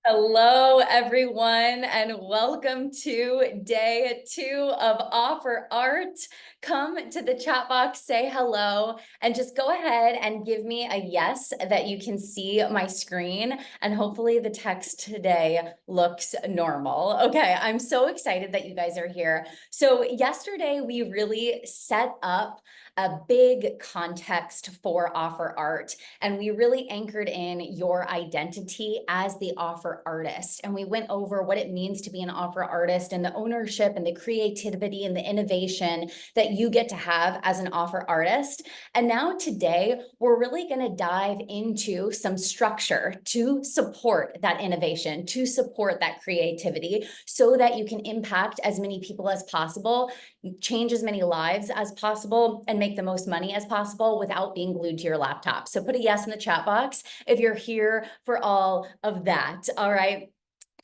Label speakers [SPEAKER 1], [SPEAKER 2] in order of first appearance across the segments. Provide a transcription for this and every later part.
[SPEAKER 1] Hello, everyone, and welcome to day 2 of Offer Art. Come to the chat box, say hello, and just go ahead and give me a yes that you can see my screen, and hopefully the text today looks normal. Okay, I'm so excited that you guys are here. So yesterday, we really set up a big context for Offer Art, and we really anchored in your identity as the offer artist. And we went over what it means to be an offer artist and the ownership and the creativity and the innovation that you get to have as an offer artist. And now today, we're really going to dive into some structure to support that innovation, to support that creativity, so that you can impact as many people as possible, change as many lives as possible, and make the most money as possible without being glued to your laptop. So put a yes in the chat box if you're here for all of that. All right.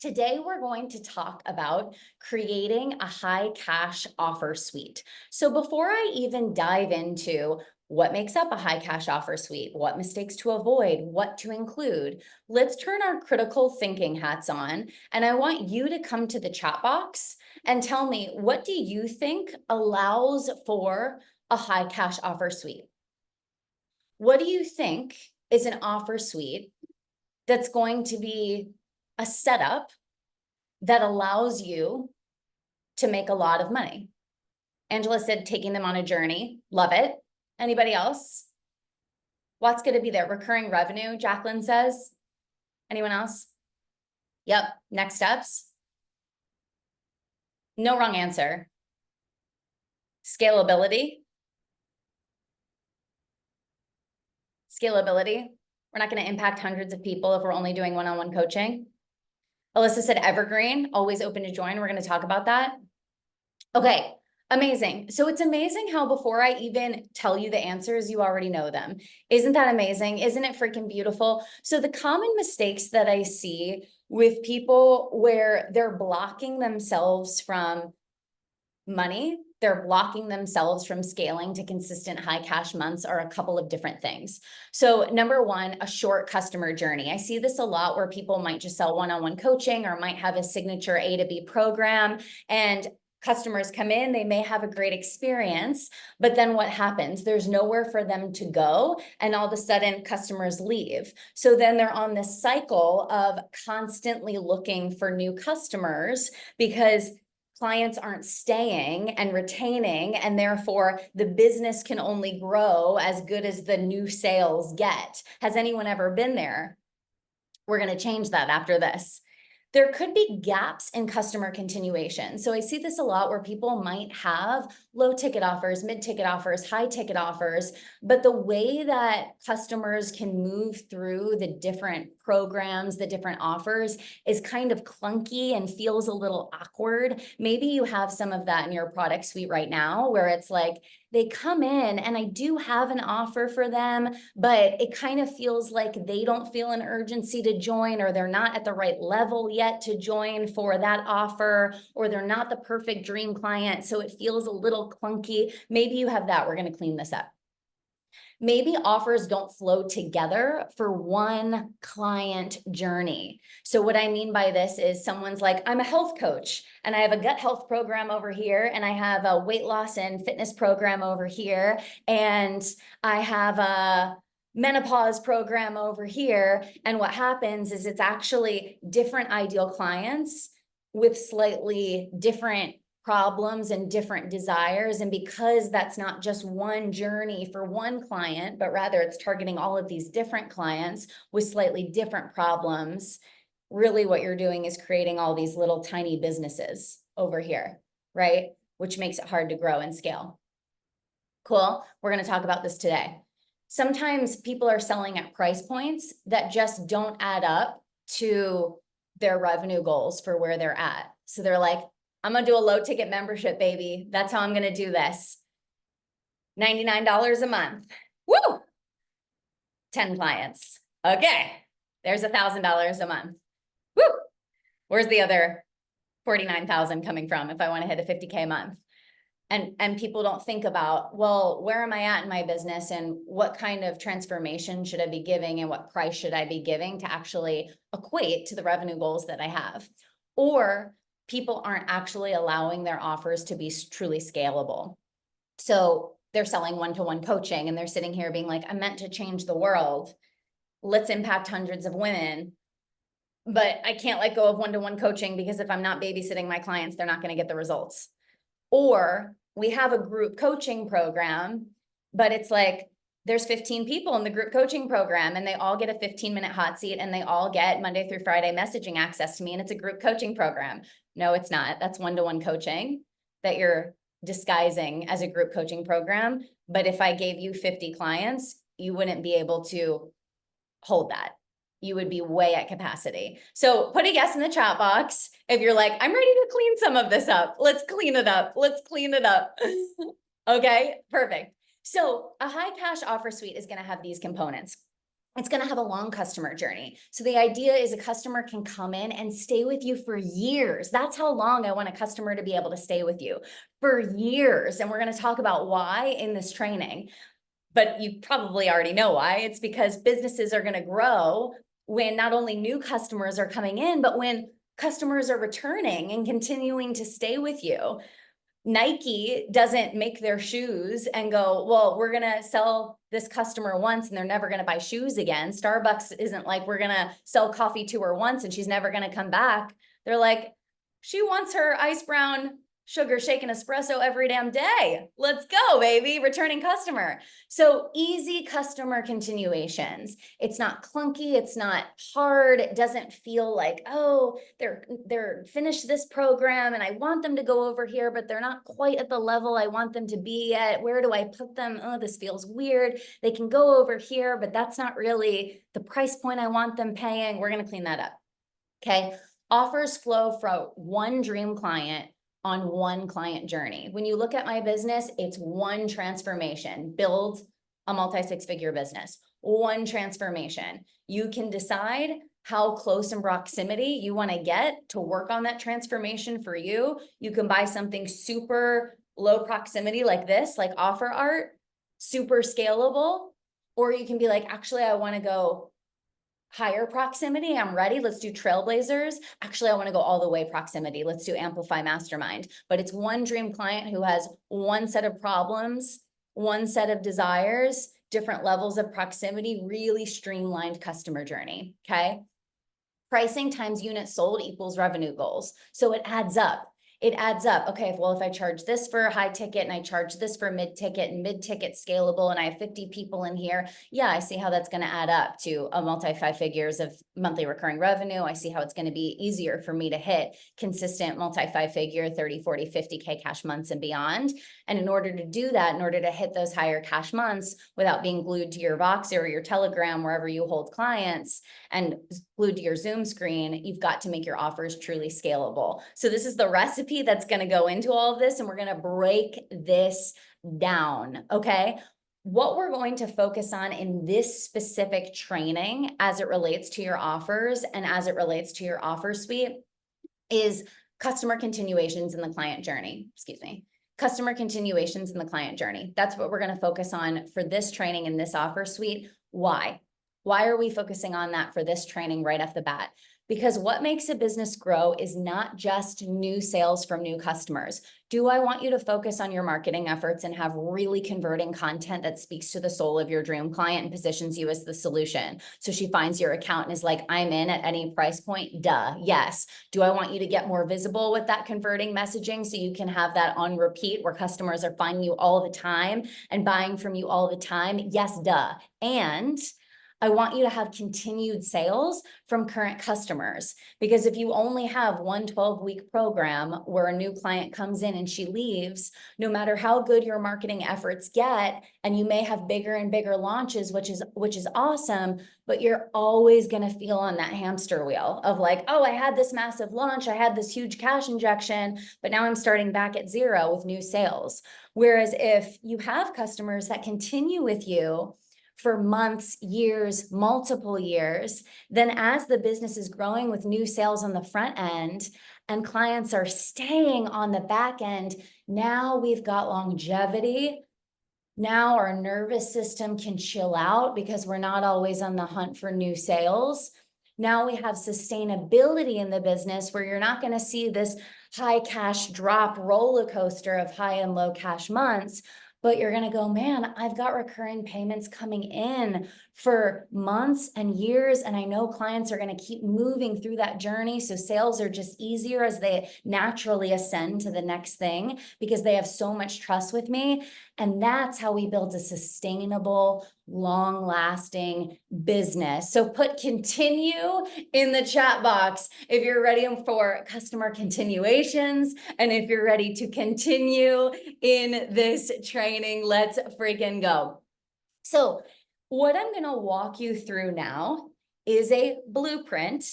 [SPEAKER 1] Today, we're going to talk about creating a high cash offer suite. So before I even dive into what makes up a high cash offer suite, what mistakes to avoid, what to include, let's turn our critical thinking hats on. And I want you to come to the chat box and tell me, what do you think allows for a high cash offer suite? What do you think is an offer suite that's going to be a setup that allows you to make a lot of money? Angela said, taking them on a journey. Love it. Anybody else? What's going to be there? Recurring revenue, Jacqueline says. Anyone else? Yep. Next steps. No wrong answer. Scalability. Scalability. We're not going to impact hundreds of people if we're only doing one-on-one coaching. Alyssa said evergreen, always open to join. We're going to talk about that. Okay, amazing. So it's amazing how before I even tell you the answers, you already know them. Isn't that amazing? Isn't it freaking beautiful? So the common mistakes that I see with people where they're blocking themselves from money, they're blocking themselves from scaling to consistent high cash months are a couple of different things. So number one, a short customer journey. I see this a lot where people might just sell one-on-one coaching or might have a signature A to B program, and customers come in, they may have a great experience, but then what happens? There's nowhere for them to go, and all of a sudden customers leave. So then they're on this cycle of constantly looking for new customers because clients aren't staying and retaining, and therefore the business can only grow as good as the new sales get. Has anyone ever been there? We're going to change that after this. There could be gaps in customer continuation. So I see this a lot where people might have low ticket offers, mid ticket offers, high ticket offers, but the way that customers can move through the different programs, the different offers is kind of clunky and feels a little awkward. Maybe you have some of that in your product suite right now where it's like, they come in and I do have an offer for them, but it kind of feels like they don't feel an urgency to join, or they're not at the right level yet to join for that offer, or they're not the perfect dream client. So it feels a little clunky. Maybe you have that. We're going to clean this up. Maybe offers don't flow together for one client journey. So what I mean by this is someone's like, I'm a health coach and I have a gut health program over here, and I have a weight loss and fitness program over here, and I have a menopause program over here. And what happens is it's actually different ideal clients with slightly different problems and different desires. And because that's not just one journey for one client, but rather it's targeting all of these different clients with slightly different problems, really what you're doing is creating all these little tiny businesses over here, right? Which makes it hard to grow and scale. Cool. We're going to talk about this today. Sometimes people are selling at price points that just don't add up to their revenue goals for where they're at. So they're like, I'm going to do a low ticket membership, baby. That's how I'm going to do this. $99 a month. Woo! 10 clients. Okay. There's $1,000 a month. Woo! Where's the other 49,000 coming from if I want to hit a 50K a month? And people don't think about, well, where am I at in my business and what kind of transformation should I be giving and what price should I be giving to actually equate to the revenue goals that I have? Or people aren't actually allowing their offers to be truly scalable. So they're selling one-to-one coaching and they're sitting here being like, I'm meant to change the world. Let's impact hundreds of women. But I can't let go of one-to-one coaching because if I'm not babysitting my clients, they're not going to get the results. Or we have a group coaching program, but it's like there's 15 people in the group coaching program and they all get a 15-minute hot seat and they all get Monday through Friday messaging access to me, and it's a group coaching program. No, it's not. That's one-to-one coaching that you're disguising as a group coaching program. But if I gave you 50 clients, you wouldn't be able to hold that. You would be way at capacity. So put a yes in the chat box if you're like, I'm ready to clean some of this up. Let's clean it up. Let's clean it up. Okay, perfect. So a high cash offer suite is going to have these components. It's going to have a long customer journey. So the idea is a customer can come in and stay with you for years. That's how long I want a customer to be able to stay with you, for years. And we're going to talk about why in this training. But you probably already know why. It's because businesses are going to grow when not only new customers are coming in, but when customers are returning and continuing to stay with you. Nike doesn't make their shoes and go, well, we're going to sell this customer once and they're never going to buy shoes again. Starbucks isn't like, we're going to sell coffee to her once and she's never going to come back. They're like, she wants her ice brown sugar shaken espresso every damn day. Let's go, baby. Returning customer. So easy customer continuations. It's not clunky. It's not hard. It doesn't feel like, oh, they're finished this program and I want them to go over here, but they're not quite at the level I want them to be at. Where do I put them? Oh, this feels weird. They can go over here, but that's not really the price point I want them paying. We're going to clean that up. Okay. Offers flow from one dream client on one client journey. When you look at my business, it's one transformation. Build a multi-six-figure business, one transformation. You can decide how close in proximity you want to get to work on that transformation for you. You can buy something super low proximity like this, like Offer Art, super scalable, or you can be like, actually, I want to go higher proximity. I'm ready. Let's do Trailblazers. Actually, I want to go all the way proximity. Let's do Amplify Mastermind. But it's one dream client who has one set of problems, one set of desires, different levels of proximity, really streamlined customer journey. Okay. Pricing times units sold equals revenue goals. So it adds up. It adds up. Okay, well, if I charge this for a high ticket and I charge this for mid-ticket and mid-ticket scalable and I have 50 people in here, yeah, I see how that's going to add up to a multi 5 figures of monthly recurring revenue. I see how it's going to be easier for me to hit consistent multi 5 figure 30, 40, 50K cash months and beyond. And in order to do that, in order to hit those higher cash months without being glued to your Voxer or your Telegram, wherever you hold clients, and glued to your Zoom screen, you've got to make your offers truly scalable. So this is the recipe that's going to go into all of this, and we're going to break this down. Okay. What we're going to focus on in this specific training as it relates to your offers and as it relates to your offer suite is customer continuations in the client journey. Excuse me. Customer continuations in the client journey. That's what we're going to focus on for this training in this offer suite. Why? Why are we focusing on that for this training right off the bat? Because what makes a business grow is not just new sales from new customers. Do I want you to focus on your marketing efforts and have really converting content that speaks to the soul of your dream client and positions you as the solution? So she finds your account and is like, I'm in at any price point. Duh. Yes. Do I want you to get more visible with that converting messaging so you can have that on repeat where customers are finding you all the time and buying from you all the time? Yes, duh. And I want you to have continued sales from current customers, because if you only have one 12-week program where a new client comes in and she leaves, no matter how good your marketing efforts get, and you may have bigger and bigger launches, which is awesome, but you're always going to feel on that hamster wheel of like, oh, I had this massive launch, I had this huge cash injection, but now I'm starting back at zero with new sales. Whereas if you have customers that continue with you for months, years, multiple years, then as the business is growing with new sales on the front end and clients are staying on the back end, now we've got longevity. Now our nervous system can chill out because we're not always on the hunt for new sales. Now we have sustainability in the business where you're not going to see this high cash drop roller coaster of high and low cash months, but you're going to go, man, I've got recurring payments coming in for months and years. And I know clients are going to keep moving through that journey. So sales are just easier as they naturally ascend to the next thing because they have so much trust with me. And that's how we build a sustainable, long-lasting business. So put continue in the chat box if you're ready for customer continuations and if you're ready to continue in this training. Let's freaking go. So what I'm going to walk you through now is a blueprint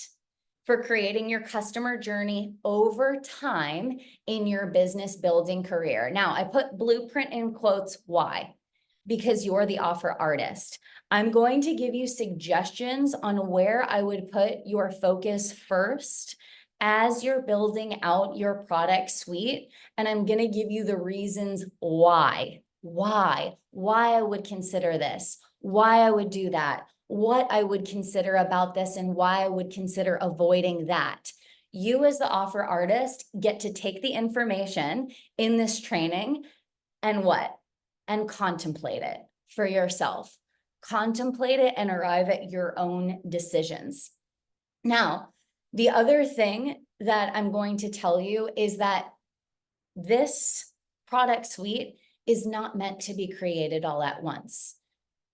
[SPEAKER 1] for creating your customer journey over time in your business building career. Now, I put blueprint in quotes. Why? Because you're the offer artist. I'm going to give you suggestions on where I would put your focus first as you're building out your product suite. And I'm going to give you the reasons why I would consider this, why I would do that, what I would consider about this, and why I would consider avoiding that. You as the offer artist get to take the information in this training and what? And contemplate it for yourself. Contemplate it and arrive at your own decisions. Now, the other thing that I'm going to tell you is that this product suite is not meant to be created all at once.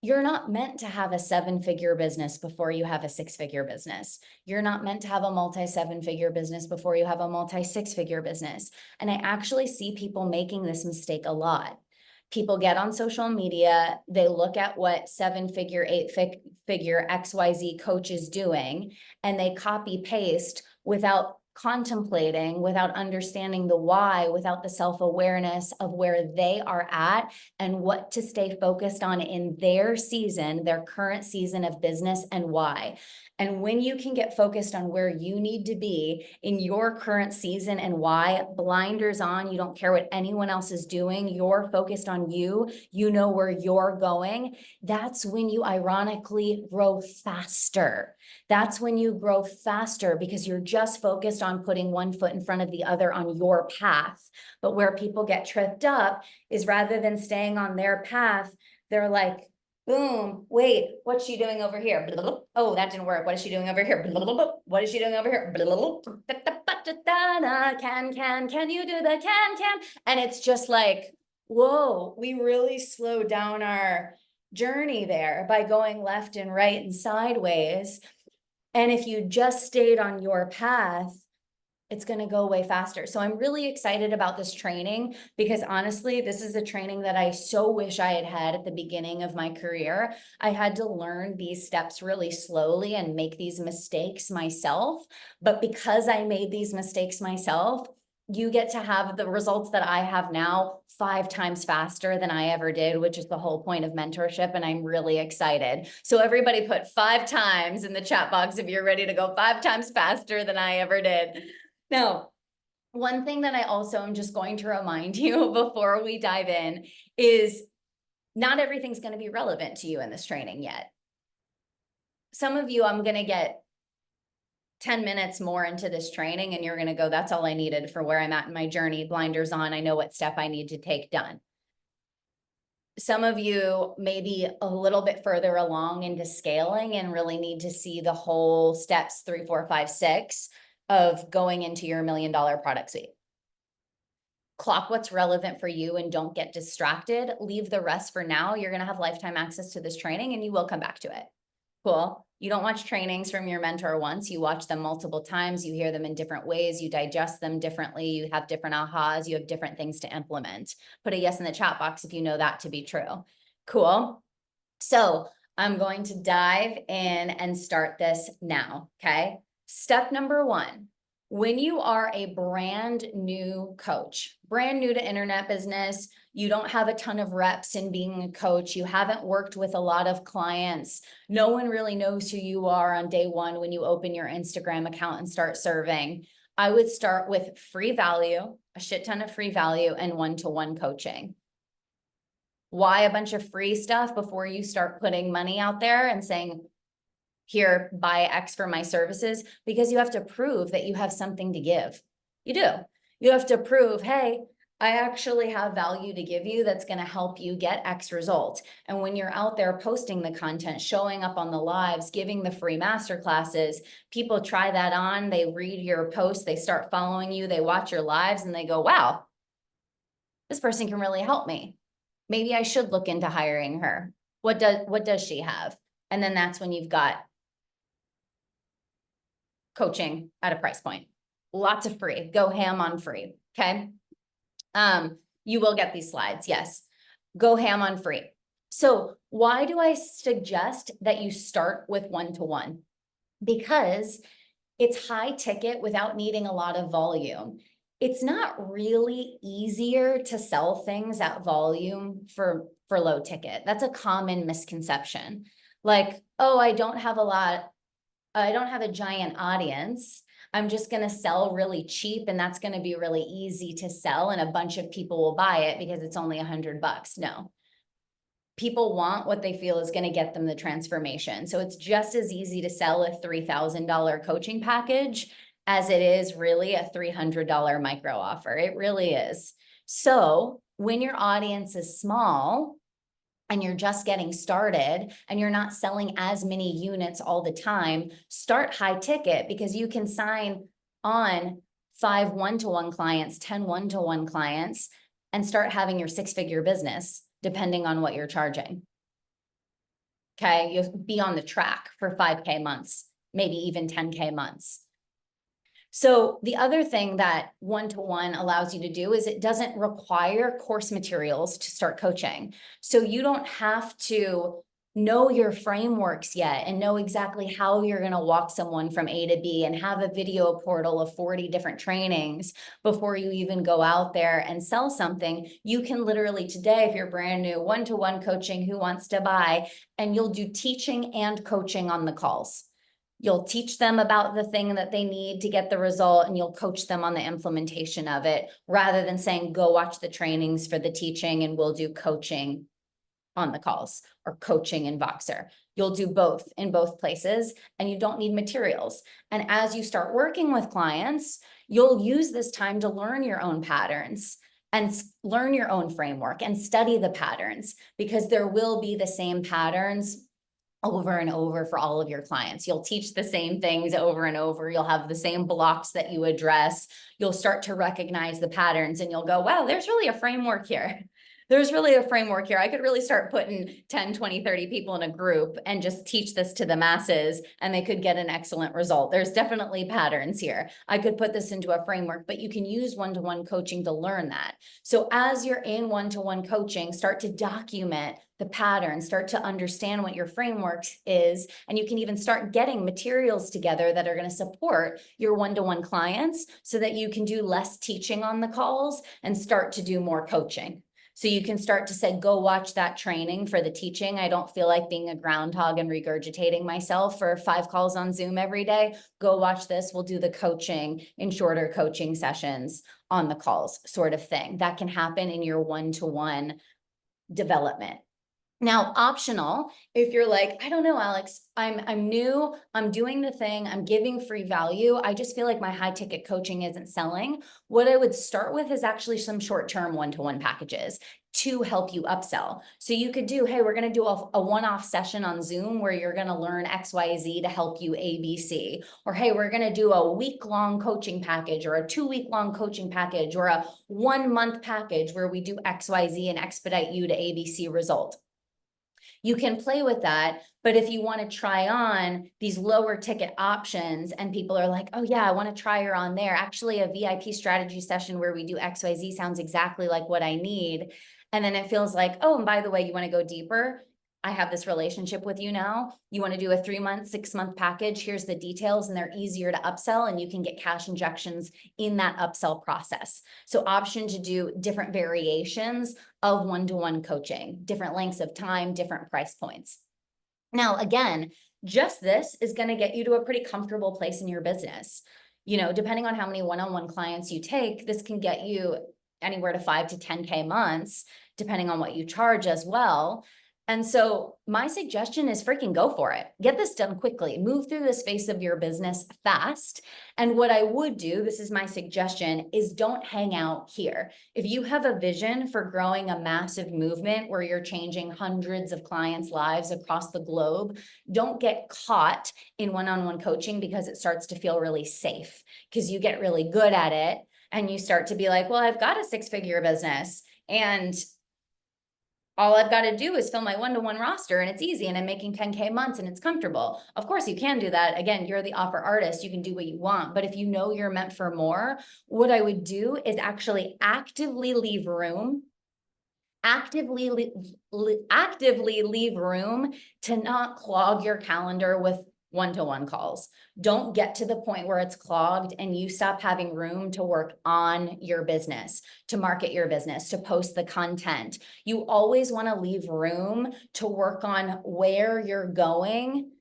[SPEAKER 1] You're not meant to have a 7-figure business before you have a 6-figure business. You're not meant to have a multi-7-figure business before you have a multi-6-figure business. And I actually see people making this mistake a lot. People get on social media, they look at what 7-figure, 8-figure XYZ coach is doing, and they copy paste without contemplating, without understanding the why, without the self-awareness of where they are at and what to stay focused on in their season, their current season of business, and why. And when you can get focused on where you need to be in your current season and why, blinders on, you don't care what anyone else is doing, you're focused on you, you know where you're going, that's when you ironically grow faster. That's when you grow faster because you're just focused on putting one foot in front of the other on your path. But where people get tripped up is rather than staying on their path, they're like, boom, wait, what's she doing over here? Oh, that didn't work. What is she doing over here? What is she doing over here? Can you do the can? And it's just like, whoa, we really slowed down our journey there by going left and right and sideways. And if you just stayed on your path, it's going to go way faster. So I'm really excited about this training because honestly, this is a training that I so wish I had had at the beginning of my career. I had to learn these steps really slowly and make these mistakes myself. But because I made these mistakes myself, you get to have the results that I have now 5 times faster than I ever did, which is the whole point of mentorship. And I'm really excited. So everybody put 5 times in the chat box if you're ready to go 5 times faster than I ever did. Now, one thing that I also am just going to remind you before we dive in is not everything's going to be relevant to you in this training yet. Some of you, I'm going to get 10 minutes more into this training and you're going to go, that's all I needed for where I'm at in my journey, blinders on, I know what step I need to take, done. Some of you may be a little bit further along into scaling and really need to see the whole steps 3, 4, 5, 6 of going into your $1 million product suite. Clock what's relevant for you and don't get distracted. Leave the rest for now. You're going to have lifetime access to this training and you will come back to it. Cool. You don't watch trainings from your mentor once. You watch them multiple times. You hear them in different ways. You digest them differently. You have different ahas. You have different things to implement. Put a yes in the chat box if you know that to be true. Cool. So I'm going to dive in and start this now. Okay. Step number 1, when you are a brand new coach, brand new to internet business, You don't have a ton of reps in being a coach. You haven't worked with a lot of clients. No one really knows who you are on day one when you open your Instagram account and start serving. I would start with free value, a shit ton of free value, and one-to-one coaching. Why a bunch of free stuff before you start putting money out there and saying, here, buy X for my services? Because you have to prove that you have something to give. You do. You have to prove, hey, I actually have value to give you that's going to help you get X result. And when you're out there posting the content, showing up on the lives, giving the free masterclasses, people try that on, they read your posts, they start following you, they watch your lives, and they go, wow, this person can really help me. Maybe I should look into hiring her. What does she have? And then that's when you've got coaching at a price point. Lots of free. Go ham on free. Okay. You will get these slides. Yes. Go ham on free. So why do I suggest that you start with one-to-one? Because it's high ticket without needing a lot of volume. It's not really easier to sell things at volume for low ticket. That's a common misconception. Like, oh, I don't have a giant audience. I'm just going to sell really cheap and that's going to be really easy to sell and a bunch of people will buy it because it's only $100. No. People want what they feel is going to get them the transformation. So it's just as easy to sell a $3,000 coaching package as it is really a $300 micro offer. It really is. So when your audience is small and you're just getting started and you're not selling as many units all the time, start high ticket because you can sign on 5 one-to-one clients, 10 one-to-one clients, and start having your 6-figure business depending on what you're charging. Okay, you'll be on the track for 5K months, maybe even 10K months. So the other thing that one-to-one allows you to do is it doesn't require course materials to start coaching. So you don't have to know your frameworks yet and know exactly how you're going to walk someone from A to B and have a video portal of 40 different trainings before you even go out there and sell something. You can literally today, if you're brand new, one-to-one coaching, who wants to buy, and you'll do teaching and coaching on the calls. You'll teach them about the thing that they need to get the result, and you'll coach them on the implementation of it rather than saying, go watch the trainings for the teaching and we'll do coaching on the calls or coaching in Voxer. You'll do both in both places and you don't need materials. And as you start working with clients, you'll use this time to learn your own patterns and learn your own framework and study the patterns, because there will be the same patterns over and over for all of your clients. You'll teach the same things over and over. You'll have the same blocks that you address. You'll start to recognize the patterns and you'll go, wow, there's really a framework here. There's really a framework here. I could really start putting 10, 20, 30 people in a group and just teach this to the masses and they could get an excellent result. There's definitely patterns here. I could put this into a framework, but you can use one-to-one coaching to learn that. So as you're in one-to-one coaching, start to document the pattern, start to understand what your framework is, and you can even start getting materials together that are going to support your one-to-one clients so that you can do less teaching on the calls and start to do more coaching. So you can start to say, go watch that training for the teaching. I don't feel like being a groundhog and regurgitating myself for 5 calls on Zoom every day. Go watch this. We'll do the coaching in shorter coaching sessions on the calls, sort of thing. That can happen in your one-to-one development. Now, optional, if you're like, I don't know, Alex, I'm new, I'm doing the thing, I'm giving free value, I just feel like my high ticket coaching isn't selling. What I would start with is actually some short-term one-to-one packages to help you upsell. So you could do, hey, we're going to do a one-off session on Zoom where you're going to learn XYZ to help you ABC. Or, hey, we're going to do a week-long coaching package or a 2-week-long coaching package or a 1-month package where we do XYZ and expedite you to ABC result. You can play with that, but if you want to try on these lower ticket options and people are like, oh yeah, I want to try her on there. Actually, a VIP strategy session where we do XYZ sounds exactly like what I need. And then it feels like, oh, and by the way, you want to go deeper? I have this relationship with you now. You want to do a 3-month, 6-month package. Here's the details, and they're easier to upsell, and you can get cash injections in that upsell process. So option to do different variations of one-to-one coaching, different lengths of time, different price points. Now, again, just this is going to get you to a pretty comfortable place in your business. You know, depending on how many one-on-one clients you take, this can get you anywhere to 5 to 10K months, depending on what you charge as well. And so my suggestion is freaking go for it. Get this done quickly. Move through this phase of your business fast. And what I would do, this is my suggestion, is don't hang out here. If you have a vision for growing a massive movement where you're changing hundreds of clients' lives across the globe, don't get caught in one-on-one coaching because it starts to feel really safe, because you get really good at it and you start to be like, well, I've got a 6-figure business and all I've got to do is fill my one-to-one roster and it's easy and I'm making 10K months and it's comfortable. Of course you can do that. Again, you're the offer artist. You can do what you want. But if you know you're meant for more, what I would do is actually actively leave room to not clog your calendar with one-to-one calls. Don't get to the point where it's clogged and you stop having room to work on your business, to market your business, to post the content. You always want to leave room to work on where you're going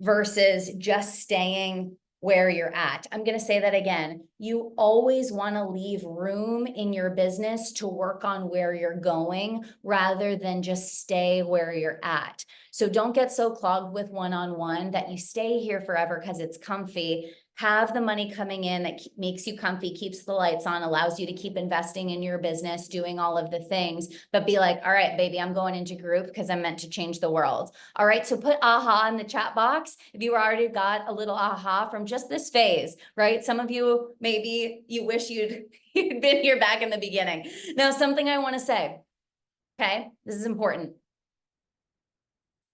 [SPEAKER 1] versus just staying where you're at. I'm going to say that again. You always want to leave room in your business to work on where you're going rather than just stay where you're at. So don't get so clogged with one-on-one that you stay here forever because it's comfy. Have the money coming in that makes you comfy, keeps the lights on, allows you to keep investing in your business, doing all of the things, but be like, all right, baby, I'm going into group because I'm meant to change the world. All right, so put aha in the chat box if you already got a little aha from just this phase, right? Some of you, maybe you wish you'd been here back in the beginning. Now, something I want to say, okay, this is important.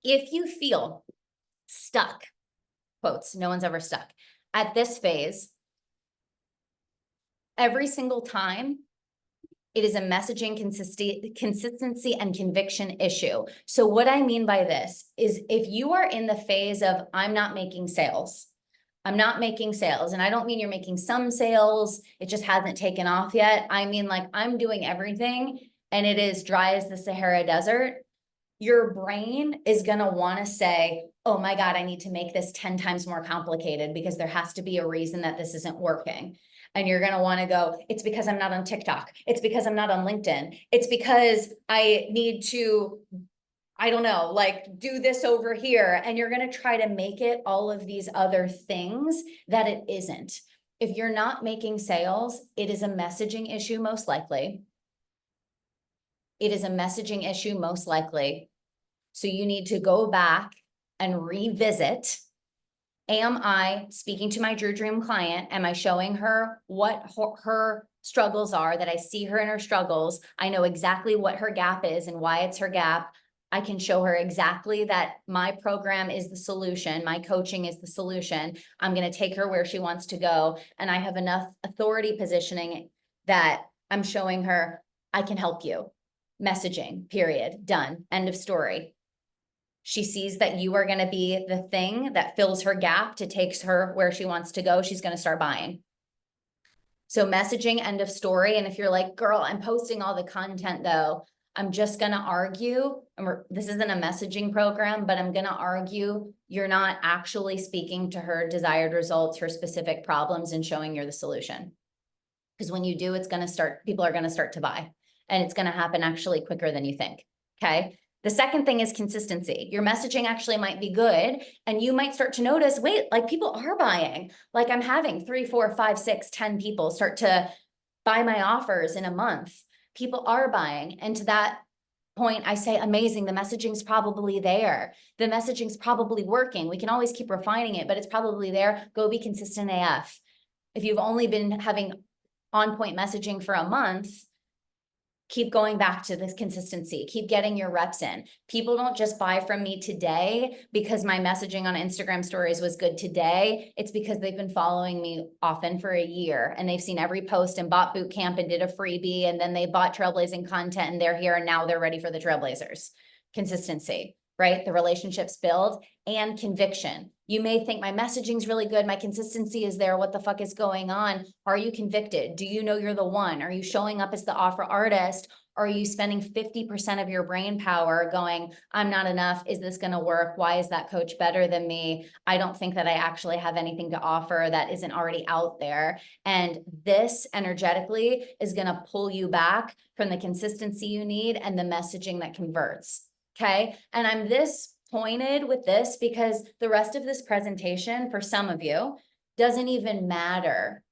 [SPEAKER 1] If you feel stuck, quotes, no one's ever stuck, at this phase, every single time, it is a messaging consistency and conviction issue. So what I mean by this is if you are in the phase of, I'm not making sales, and I don't mean you're making some sales, it just hasn't taken off yet. I mean, like, I'm doing everything and it is dry as the Sahara Desert. Your brain is going to want to say, oh my God, I need to make this 10 times more complicated because there has to be a reason that this isn't working. And you're going to want to go, it's because I'm not on TikTok. It's because I'm not on LinkedIn. It's because I need to, I don't know, like do this over here. And you're going to try to make it all of these other things that it isn't. If you're not making sales, it is a messaging issue, most likely. It is a messaging issue, most likely. So you need to go back and revisit. Am I speaking to my Drew Dream client? Am I showing her what her struggles are, that I see her in her struggles? I know exactly what her gap is and why it's her gap. I can show her exactly that my program is the solution. My coaching is the solution. I'm going to take her where she wants to go. And I have enough authority positioning that I'm showing her, I can help you. Messaging, period, done, end of story. She sees that you are going to be the thing that fills her gap to takes her where she wants to go. She's going to start buying. So messaging, end of story. And if you're like, girl, I'm posting all the content though, I'm just going to argue, and this isn't a messaging program, but I'm going to argue you're not actually speaking to her desired results, her specific problems, and showing you're the solution. Because when you do, it's going to start, people are going to start to buy. And it's going to happen actually quicker than you think. Okay. The second thing is consistency. Your messaging actually might be good. And you might start to notice, wait, like people are buying. Like I'm having 3, 4, 5, 6, 10 people start to buy my offers in a month. People are buying. And to that point, I say, amazing. The messaging's probably there. The messaging's probably working. We can always keep refining it, but it's probably there. Go be consistent AF. If you've only been having on-point messaging for a month, keep going back to this consistency, keep getting your reps in. People don't just buy from me today because my messaging on Instagram stories was good today. It's because they've been following me often for a year and they've seen every post and bought boot camp and did a freebie. And then they bought trailblazing content and they're here and now they're ready for the trailblazers. Consistency. right? The relationships build, and conviction. You may think my messaging's really good, my consistency is there, what the fuck is going on? Are you convicted? Do you know you're the one? Are you showing up as the offer artist? Or are you spending 50% of your brain power going, I'm not enough, is this gonna work? Why is that coach better than me? I don't think that I actually have anything to offer that isn't already out there. And this energetically is gonna pull you back from the consistency you need and the messaging that converts. Okay, and I'm this pointed with this because the rest of this presentation for some of you doesn't even matter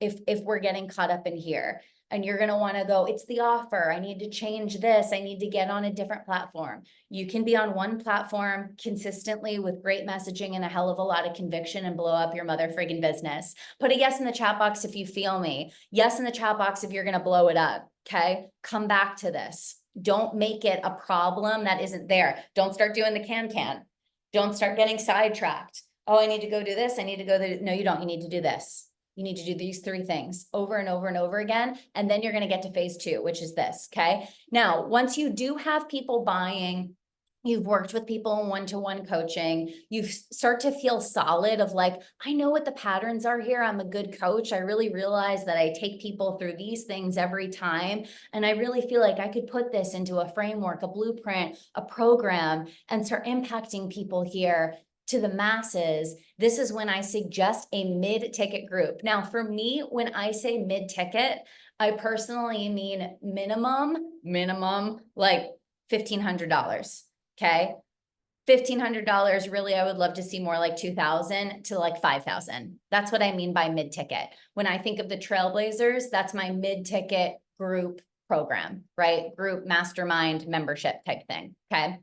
[SPEAKER 1] if we're getting caught up in here. And you're gonna wanna go, it's the offer, I need to change this, I need to get on a different platform. You can be on one platform consistently with great messaging and a hell of a lot of conviction and blow up your mother friggin' business. Put a yes in the chat box if you feel me. Yes in the chat box if you're gonna blow it up, okay? Come back to this. Don't make it a problem that isn't there. Don't start doing the can. Don't start getting sidetracked. Oh, I need to go do this, I need to go there. No, you don't, you need to do this. You need to do these 3 things over and over and over again. And then you're going to get to phase 2, which is this. Okay. Now, once you do have people buying, you've worked with people in one-to-one coaching, you start to feel solid of like, I know what the patterns are here. I'm a good coach. I really realize that I take people through these things every time. And I really feel like I could put this into a framework, a blueprint, a program, and start impacting people here to the masses. This is when I suggest a mid-ticket group. Now, for me, when I say mid-ticket, I personally mean minimum, like $1,500, okay? $1,500, really, I would love to see more like 2,000 to like 5,000. That's what I mean by mid-ticket. When I think of the Trailblazers, that's my mid-ticket group program, right? Group mastermind membership type thing, okay?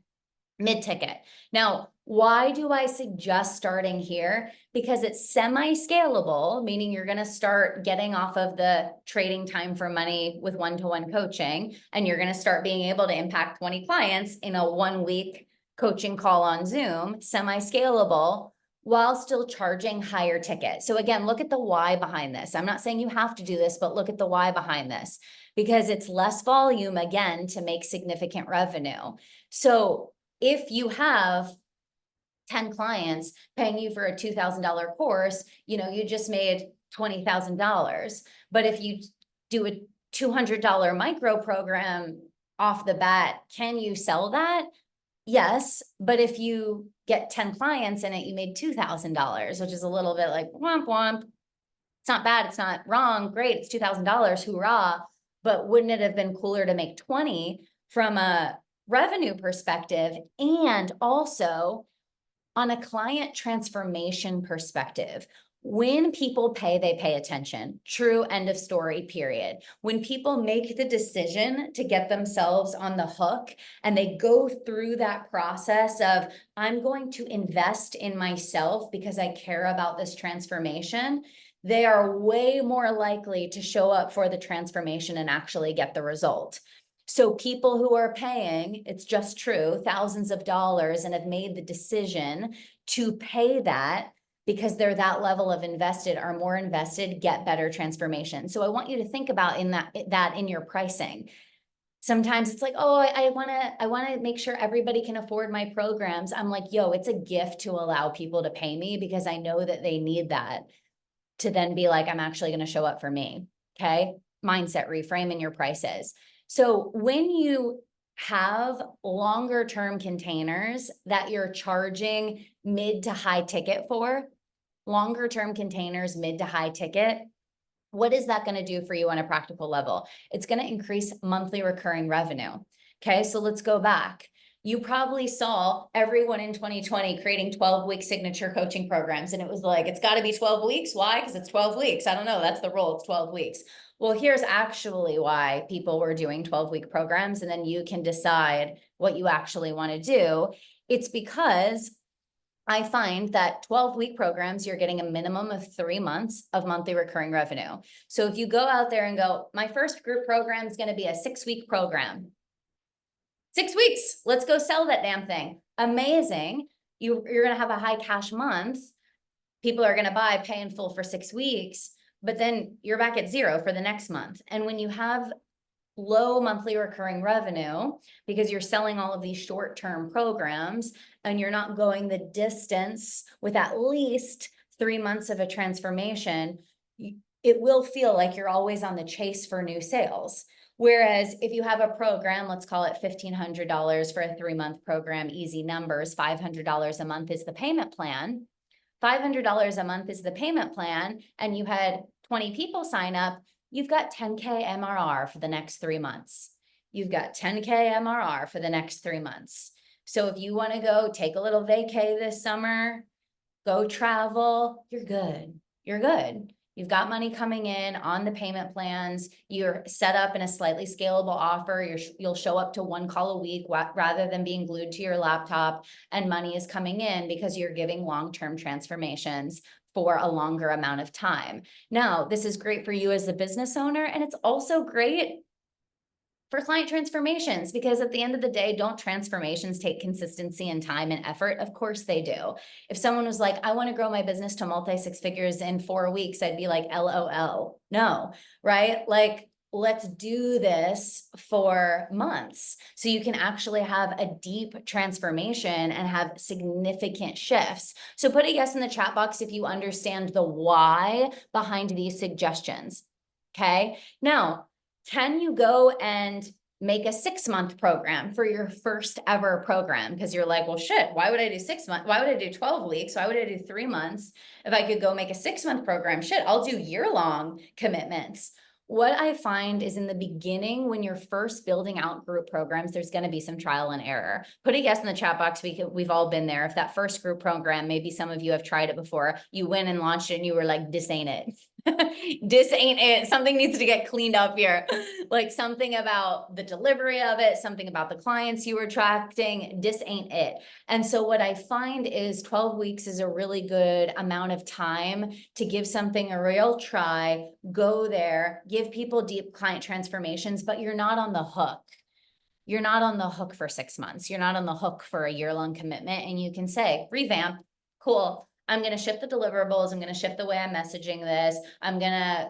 [SPEAKER 1] Mid-ticket. Now, why do I suggest starting here? Because it's semi-scalable, meaning you're going to start getting off of the trading time for money with one-to-one coaching, and you're going to start being able to impact 20 clients in a 1-week coaching call on Zoom, semi-scalable, while still charging higher ticket. So again, look at the why behind this. I'm not saying you have to do this, but look at the why behind this, because it's less volume, again, to make significant revenue. So if you have 10 clients paying you for a $2,000 course, you just made $20,000. But if you do a $200 micro program off the bat, can you sell that? Yes. But if you get 10 clients in it, you made $2,000, which is a little bit like womp womp. It's not bad. It's not wrong. Great. It's $2,000. Hoorah. But wouldn't it have been cooler to make 20 from a revenue perspective, and also on a client transformation perspective? When people pay, they pay attention. True, end of story, period. When people make the decision to get themselves on the hook and they go through that process of, I'm going to invest in myself because I care about this transformation, they are way more likely to show up for the transformation and actually get the result. So people who are paying, it's just true, thousands of dollars and have made the decision to pay that because they're that level of invested, are more invested, get better transformation. So I want you to think about that in your pricing. Sometimes it's like, oh, I wanna make sure everybody can afford my programs. I'm like, yo, it's a gift to allow people to pay me because I know that they need that to then be like, I'm actually gonna show up for me, okay? Mindset reframe in your prices. So when you have longer term containers that you're charging mid to high ticket for, longer term containers, mid to high ticket, what is that going to do for you on a practical level? It's going to increase monthly recurring revenue. Okay, so let's go back. You probably saw everyone in 2020 creating 12-week signature coaching programs. And it was like, it's got to be 12 weeks. Why? Because it's 12 weeks. I don't know. That's the rule. It's 12 weeks. Well, here's actually why people were doing 12-week programs. And then you can decide what you actually want to do. It's because I find that 12-week programs, you're getting a minimum of 3 months of monthly recurring revenue. So if you go out there and go, my first group program is going to be a 6-week program. 6 weeks, let's go sell that damn thing. Amazing. You're going to have a high cash month. People are going to buy, pay in full for 6 weeks, but then you're back at zero for the next month. And when you have low monthly recurring revenue because you're selling all of these short-term programs and you're not going the distance with at least 3 months of a transformation, it will feel like you're always on the chase for new sales. Whereas if you have a program, let's call it $1,500 for a 3-month program, easy numbers, $500 a month is the payment plan. $500 a month is the payment plan, and you had 20 people sign up, you've got 10K MRR for the next 3 months. You've got 10K MRR for the next 3 months. So if you want to go take a little vacay this summer, go travel, you're good. You're good. You've got money coming in on the payment plans. You're set up in a slightly scalable offer. You'll show up to 1 call a week rather than being glued to your laptop, and money is coming in because you're giving long-term transformations for a longer amount of time. Now, this is great for you as the business owner, and it's also great for client transformations, because at the end of the day, don't transformations take consistency and time and effort? Of course they do. If someone was like, I want to grow my business to multi-6 figures in 4 weeks, I'd be like, LOL, no, right? Like, let's do this for months so you can actually have a deep transformation and have significant shifts. So put a yes in the chat box if you understand the why behind these suggestions. Okay. Now, can you go and make a 6-month program for your first ever program? Because you're like, well, shit, why would I do 6 months? Why would I do 12 weeks? Why would I do 3 months? If I could go make a 6-month program, shit, I'll do year-long commitments. What I find is in the beginning, when you're first building out group programs, there's going to be some trial and error. Put a yes in the chat box. We've all been there. If that first group program, maybe some of you have tried it before, you went and launched it and you were like, this ain't it. This ain't it. Something needs to get cleaned up here. Like something about the delivery of it, something about the clients you were attracting. This ain't it. And so what I find is 12 weeks is a really good amount of time to give something a real try, go there, give people deep client transformations, but you're not on the hook. You're not on the hook for 6 months. You're not on the hook for a year-long commitment. And you can say, revamp, cool. I'm going to shift the deliverables. I'm going to shift the way I'm messaging this. I'm going to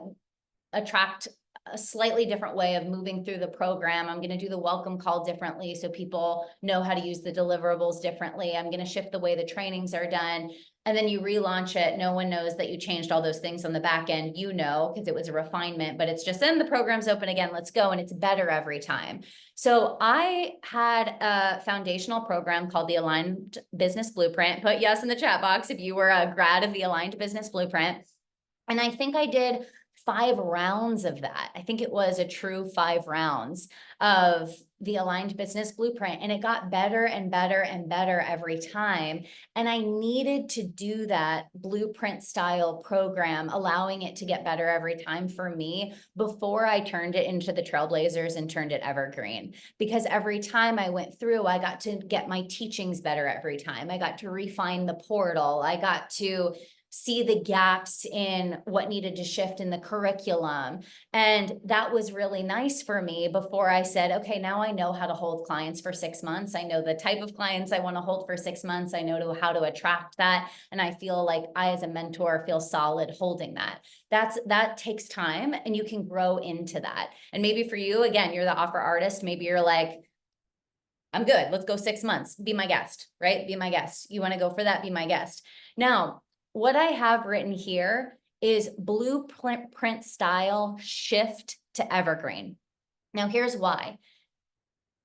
[SPEAKER 1] attract a slightly different way of moving through the program. I'm going to do the welcome call differently so people know how to use the deliverables differently. I'm going to shift the way the trainings are done. And then you relaunch it. No one knows that you changed all those things on the back end, you know, because it was a refinement, but it's just then the program's open again, let's go. And it's better every time. So I had a foundational program called the Aligned Business Blueprint. Put yes in the chat box if you were a grad of the Aligned Business Blueprint. And I think I did 5 rounds of that. I think it was a true 5 rounds of the Aligned Business Blueprint, and it got better and better and better every time. And I needed to do that blueprint style program, allowing it to get better every time for me before I turned it into the Trailblazers and turned it evergreen. Because every time I went through, I got to get my teachings better every time. I got to refine the portal. I got to see the gaps in what needed to shift in the curriculum. And that was really nice for me before I said, okay, now I know how to hold clients for 6 months. I know the type of clients I want to hold for 6 months. I know how to attract that. And I feel like I, as a mentor, feel solid holding that. That takes time, and you can grow into that. And maybe for you, again, you're the offer artist. Maybe you're like, I'm good. Let's go 6 months. Be my guest, right? Be my guest. You want to go for that? Be my guest. Now, what I have written here is blueprint style shift to evergreen. Now, here's why.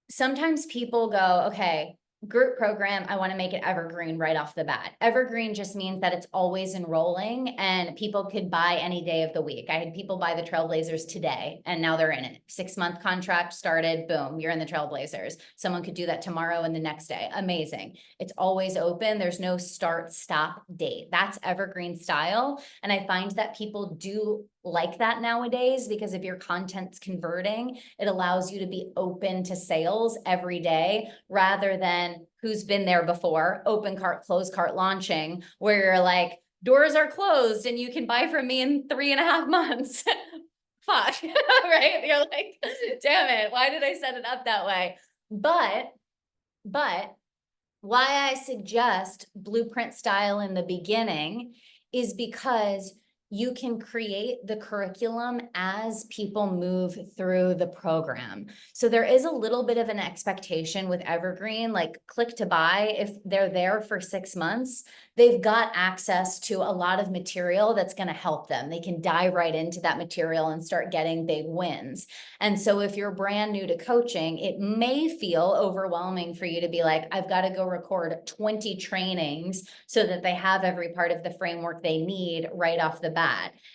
[SPEAKER 1] Sometimes people go, okay, group program, I want to make it evergreen right off the bat. Evergreen just means that it's always enrolling and people could buy any day of the week. I had people buy the Trailblazers today and now they're in it. 6-month contract started, boom, you're in the Trailblazers. Someone could do that tomorrow and the next day. Amazing. It's always open. There's no start, stop date. That's evergreen style. And I find that people do like that nowadays, because if your content's converting, it allows you to be open to sales every day rather than who's been there before, open cart, closed cart launching, where you're like, doors are closed and you can buy from me in 3.5 months. Fuck, right? You're like, damn it, why did I set it up that way? But why I suggest blueprint style in the beginning is because you can create the curriculum as people move through the program. So there is a little bit of an expectation with Evergreen, like click to buy. If they're there for 6 months, they've got access to a lot of material that's going to help them. They can dive right into that material and start getting big wins. And so if you're brand new to coaching, it may feel overwhelming for you to be like, I've got to go record 20 trainings so that they have every part of the framework they need right off the bat.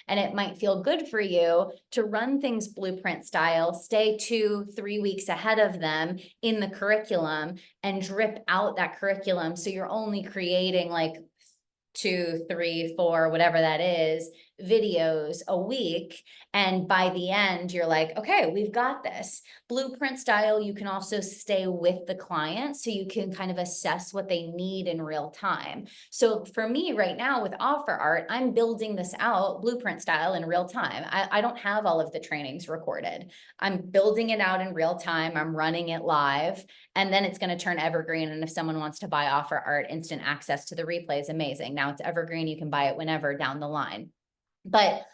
[SPEAKER 1] And it might feel good for you to run things blueprint style, stay 2-3 weeks ahead of them in the curriculum and drip out that curriculum. So you're only creating like 2, 3, 4, whatever that is, videos a week. And by the end, you're like, okay, we've got this. Blueprint style, you can also stay with the client so you can kind of assess what they need in real time. So for me right now with Offer Art, I'm building this out blueprint style in real time. I don't have all of the trainings recorded. I'm building it out in real time. I'm running it live, and then it's going to turn evergreen. And if someone wants to buy Offer Art, instant access to the replays, amazing. Now it's evergreen. You can buy it whenever down the line. But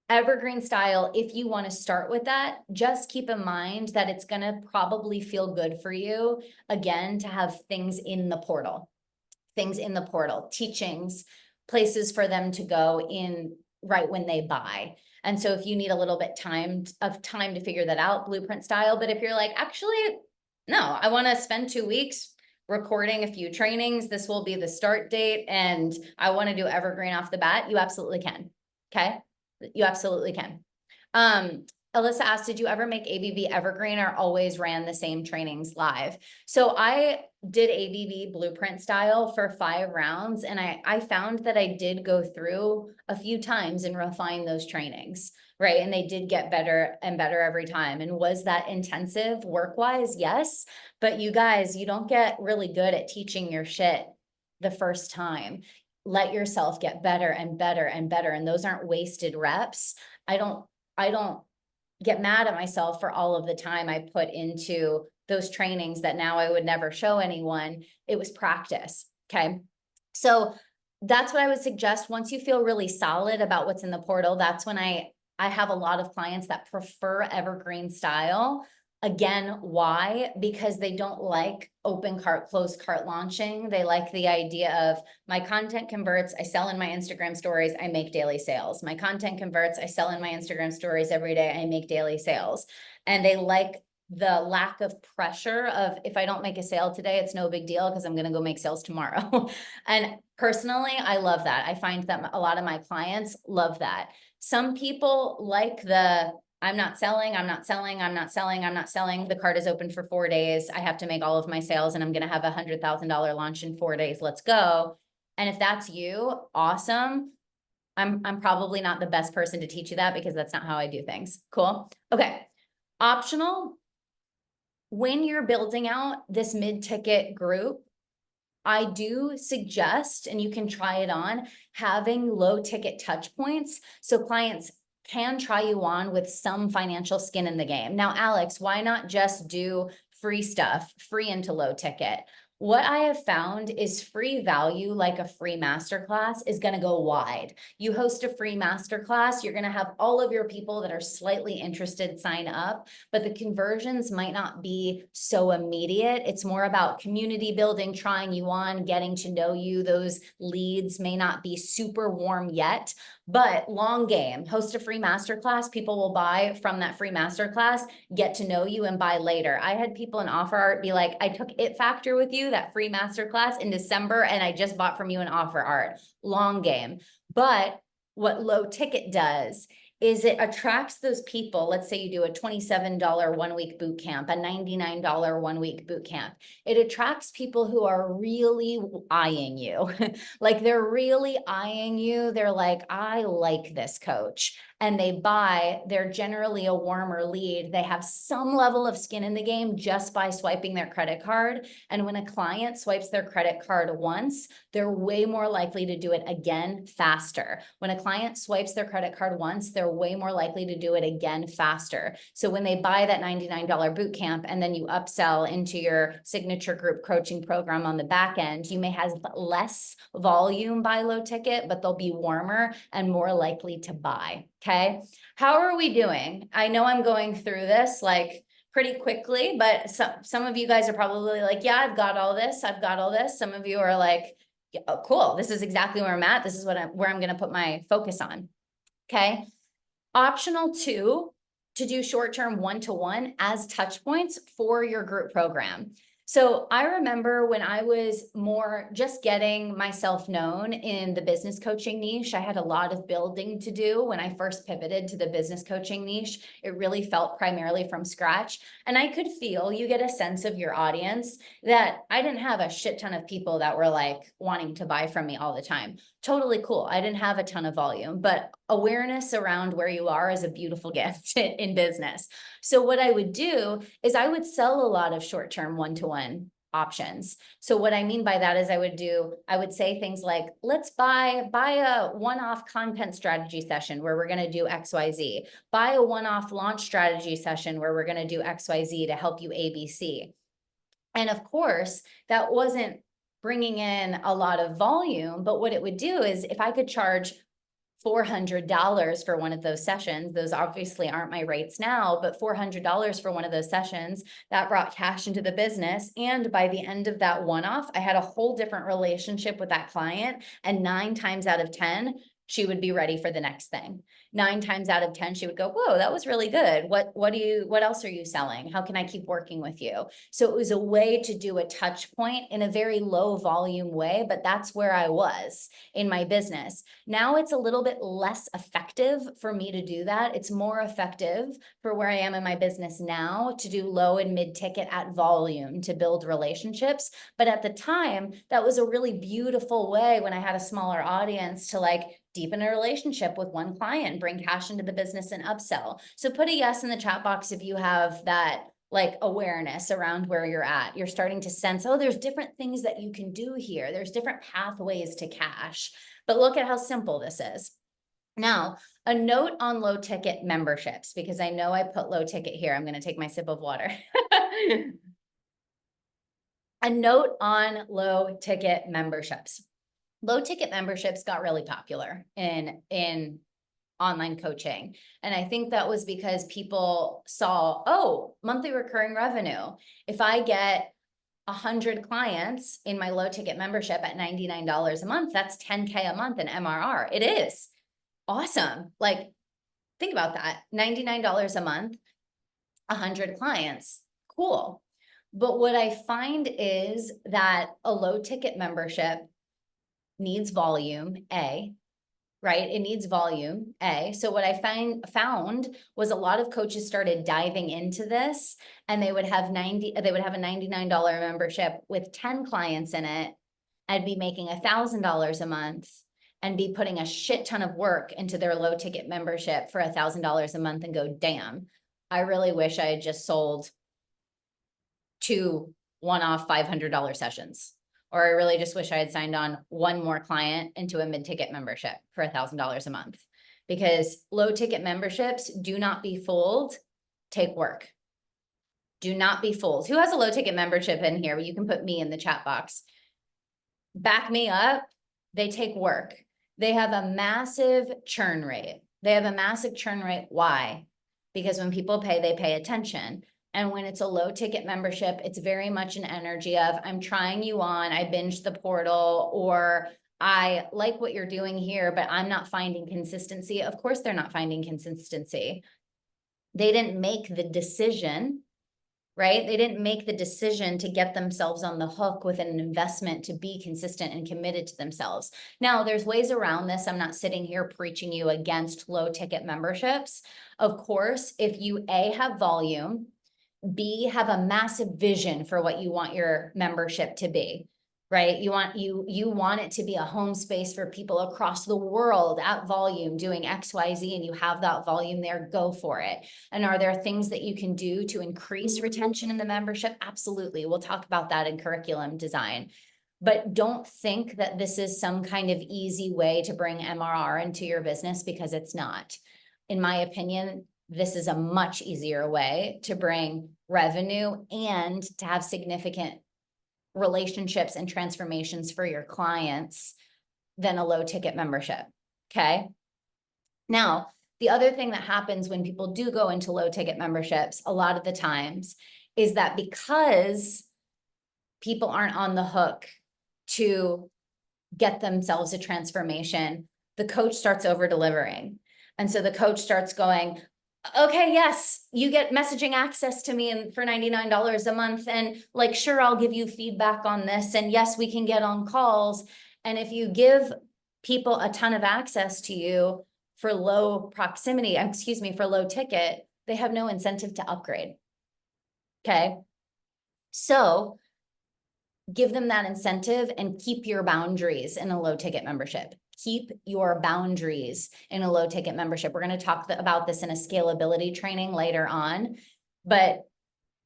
[SPEAKER 1] evergreen style, if you want to start with that, just keep in mind that it's going to probably feel good for you, again, to have things in the portal, teachings, places for them to go in right when they buy. And so if you need a little bit of time to figure that out, blueprint style. But if you're like, actually, no, I want to spend 2 weeks recording a few trainings, this will be the start date, and I want to do evergreen off the bat, you absolutely can. Okay. You absolutely can. Alyssa asked, did you ever make ABB evergreen or always ran the same trainings live? So I did ABB blueprint style for 5 rounds. And I found that I did go through a few times and refine those trainings, right? And they did get better and better every time. And was that intensive work-wise? Yes. But you guys, you don't get really good at teaching your shit the first time. Let yourself get better and better and better. And those aren't wasted reps. I don't get mad at myself for all of the time I put into those trainings that now I would never show anyone. It was practice. Okay. So that's what I would suggest. Once you feel really solid about what's in the portal, that's when I have a lot of clients that prefer evergreen style. Again, why? Because they don't like open cart, closed cart launching. They like the idea of my content converts, I sell in my Instagram stories, I make daily sales. My content converts, I sell in my Instagram stories every day, I make daily sales. And they like the lack of pressure of, if I don't make a sale today, it's no big deal because I'm going to go make sales tomorrow. And personally, I love that. I find that a lot of my clients love that. Some people like the, I'm not selling. The cart is open for 4 days. I have to make all of my sales and I'm going to have $100,000 launch in 4 days. Let's go. And if that's you, awesome. I'm probably not the best person to teach you that because that's not how I do things. Cool. Okay. Optional. When you're building out this mid-ticket group, I do suggest, and you can try it on, having low ticket touch points so clients can try you on with some financial skin in the game. Now, Alex, why not just do free stuff, free into low ticket? What I have found is free value, like a free masterclass, is going to go wide. You host a free masterclass, you're going to have all of your people that are slightly interested sign up, but the conversions might not be so immediate. It's more about community building, trying you on, getting to know you. Those leads may not be super warm yet, but long game. Host a free masterclass. People will buy from that free masterclass, get to know you, and buy later. I had people in Offer Art be like, I took It Factor with you, that free masterclass, in December, and I just bought from you in Offer Art. Long game. But what low ticket does is it attracts those people. Let's say you do a $27 1-week boot camp, a $99 1-week boot camp. It attracts people who are really eyeing you. Like they're really eyeing you. They're like, I like this coach. and they buy, they're generally a warmer lead. They have some level of skin in the game just by swiping their credit card. And when a client swipes their credit card once, they're way more likely to do it again faster. When a client swipes their credit card once, they're way more likely to do it again faster. So when they buy that $99 boot camp and then you upsell into your signature group coaching program on the back end, you may have less volume by low ticket, but they'll be warmer and more likely to buy. Okay. How are we doing? I know I'm going through this like pretty quickly, but some of you guys are probably like, yeah, I've got all this. I've got all this. Some of you are like, yeah, oh, cool. This is exactly where I'm at. This is where I'm going to put my focus on. Okay. Optional 2, to do short-term one-to-one as touch points for your group program. So I remember when I was more just getting myself known in the business coaching niche, I had a lot of building to do when I first pivoted to the business coaching niche. It really felt primarily from scratch. And I could feel, you get a sense of your audience, that I didn't have a shit ton of people that were like wanting to buy from me all the time. Totally cool. I didn't have a ton of volume, but awareness around where you are is a beautiful gift in business. So what I would do is I would sell a lot of short-term one-to-one options. So what I mean by that is I would say things like, let's buy a one-off content strategy session where we're going to do XYZ, buy a one-off launch strategy session where we're going to do XYZ to help you ABC. And of course, that wasn't bringing in a lot of volume, but what it would do is if I could charge $400 for one of those sessions, those obviously aren't my rates now, but $400 for one of those sessions, that brought cash into the business. And by the end of that one-off, I had a whole different relationship with that client. And 9 times out of 10, she would be ready for the next thing. 9 times out of 10, she would go, whoa, that was really good. What else are you selling? How can I keep working with you? So it was a way to do a touch point in a very low volume way, but that's where I was in my business. Now it's a little bit less effective for me to do that. It's more effective for where I am in my business now to do low and mid ticket at volume to build relationships. But at the time, that was a really beautiful way when I had a smaller audience to like deepen a relationship with one client, bring cash into the business and upsell. So put a yes in the chat box if you have that like awareness around where you're at. You're starting to sense, oh, there's different things that you can do here. There's different pathways to cash. But look at how simple this is. Now, a note on low ticket memberships, because I know I put low ticket here. I'm going to take my sip of water. A note on low ticket memberships. Low ticket memberships got really popular in online coaching. And I think that was because people saw, oh, monthly recurring revenue. If I get 100 clients in my low ticket membership at $99 a month, that's 10K a month in MRR. It is awesome. Like, think about that. $99 a month, 100 clients. Cool. But what I find is that a low ticket membership needs volume, A, right? It needs volume, A. So what I found was a lot of coaches started diving into this, and they would have a $99 membership with 10 clients in it. I'd be making $1,000 a month and be putting a shit ton of work into their low ticket membership for $1,000 a month and go, damn, I really wish I had just sold 2 one-off $500 sessions. Or I really just wish I had signed on one more client into a mid-ticket membership for $1,000 a month, because low ticket memberships, do not be fooled, take work. Do not be fooled. Who has a low ticket membership in here? You can put me in the chat box. Back me up. They take work. They have a massive churn rate. They have a massive churn rate. Why? Because when people pay, they pay attention. And when it's a low ticket membership, it's very much an energy of, I'm trying you on, I binged the portal, or I like what you're doing here, but I'm not finding consistency. Of course, they're not finding consistency. They didn't make the decision, right? They didn't make the decision to get themselves on the hook with an investment to be consistent and committed to themselves. Now, there's ways around this. I'm not sitting here preaching you against low ticket memberships. Of course, if you A, have volume, B, have a massive vision for what you want your membership to be. right? You want it to be a home space for people across the world at volume doing XYZ, and you have that volume there, go for it. And are there things that you can do to increase retention in the membership? Absolutely. We'll talk about that in curriculum design. But don't think that this is some kind of easy way to bring MRR into your business, because it's not. In my opinion, this is a much easier way to bring revenue and to have significant relationships and transformations for your clients than a low ticket membership. Okay. Now, the other thing that happens when people do go into low ticket memberships a lot of the times is that because people aren't on the hook to get themselves a transformation, the coach starts over delivering. And so the coach starts going, okay, yes, you get messaging access to me for $99 a month. And like, sure, I'll give you feedback on this. And yes, we can get on calls. And if you give people a ton of access to you for low proximity, for low ticket, they have no incentive to upgrade. Okay. So give them that incentive and keep your boundaries in a low ticket membership. Keep your boundaries in a low ticket membership. We're going to talk about this in a scalability training later on. But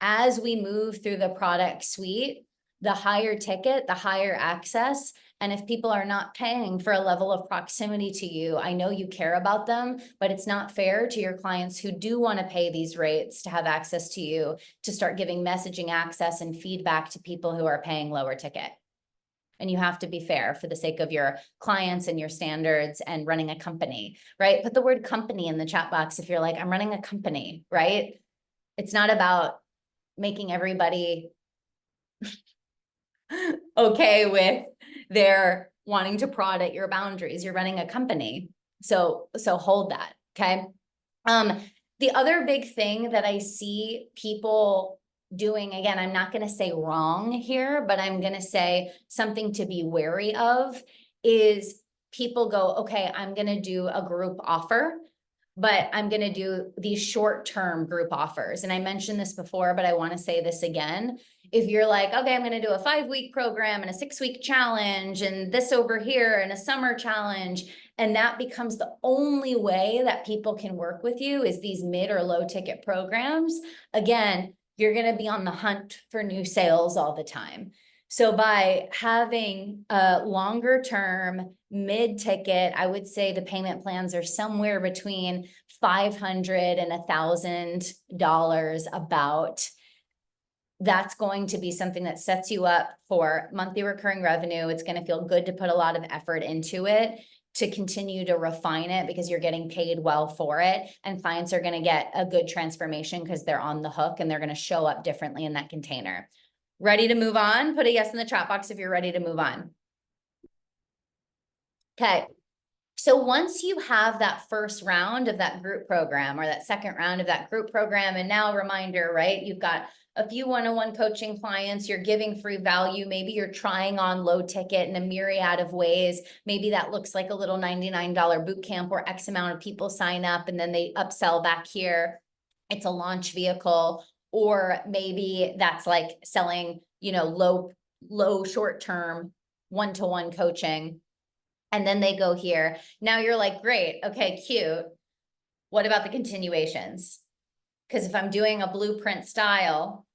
[SPEAKER 1] as we move through the product suite, the higher ticket, the higher access. And if people are not paying for a level of proximity to you, I know you care about them, but it's not fair to your clients who do want to pay these rates to have access to you, to start giving messaging access and feedback to people who are paying lower ticket. And you have to be fair for the sake of your clients and your standards and running a company, right? Put the word company in the chat box if you're like, I'm running a company, right? It's not about making everybody okay with their wanting to prod at your boundaries. You're running a company. So hold that, okay? The other big thing that I see people doing, again, I'm not going to say wrong here, but I'm going to say something to be wary of, is people go, okay, I'm going to do a group offer, but I'm going to do these short-term group offers. And I mentioned this before, but I want to say this again. If you're like, okay, I'm going to do a 5-week program and a 6-week challenge and this over here and a summer challenge, and that becomes the only way that people can work with you is these mid or low ticket programs, again, you're going to be on the hunt for new sales all the time. So by having a longer term mid ticket, I would say the payment plans are somewhere between $500 and $1,000 about. That's going to be something that sets you up for monthly recurring revenue. It's going to feel good to put a lot of effort into it, to continue to refine it because you're getting paid well for it. And clients are going to get a good transformation because they're on the hook and they're going to show up differently in that container. Ready to move on? Put a yes in the chat box if you're ready to move on. Okay. So once you have that first round of that group program or that second round of that group program, and now reminder, right? You've got a few one-on-one coaching clients, you're giving free value. Maybe you're trying on low ticket in a myriad of ways. Maybe that looks like a little $99 boot camp where X amount of people sign up and then they upsell back here. It's a launch vehicle. Or maybe that's like selling, low short-term one-to-one coaching. And then they go here. Now you're like, great, okay, cute. What about the continuations? Because if I'm doing a blueprint style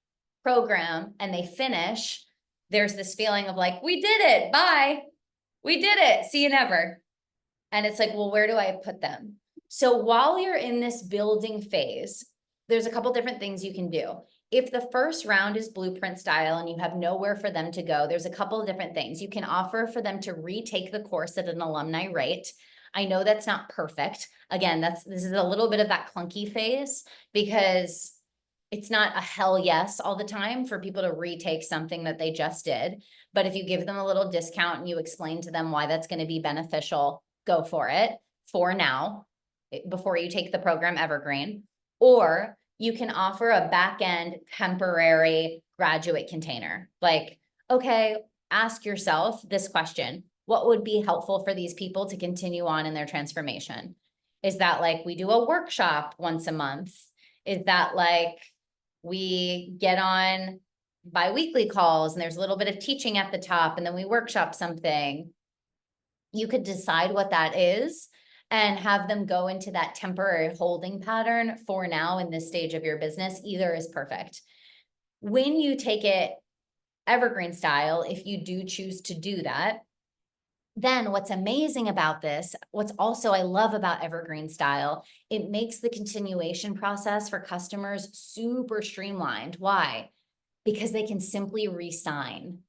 [SPEAKER 1] program and they finish, there's this feeling of like, we did it, bye. We did it, see you never. And it's like, well, where do I put them? So while you're in this building phase, there's a couple different things you can do. If the first round is blueprint style and you have nowhere for them to go, there's a couple of different things. You can offer for them to retake the course at an alumni rate. I know that's not perfect. Again, this is a little bit of that clunky phase because it's not a hell yes all the time for people to retake something that they just did. But if you give them a little discount and you explain to them why that's going to be beneficial, go for it for now, before you take the program evergreen. Or you can offer a back-end temporary graduate container. Like, okay, ask yourself this question. What would be helpful for these people to continue on in their transformation? Is that like we do a workshop once a month? Is that like we get on bi-weekly calls and there's a little bit of teaching at the top and then we workshop something. You could decide what that is and have them go into that temporary holding pattern for now in this stage of your business. Either is perfect. When you take it evergreen style, if you do choose to do that, then what's amazing about this, what's also I love about evergreen style, it makes the continuation process for customers super streamlined. Why? Because they can simply re-sign.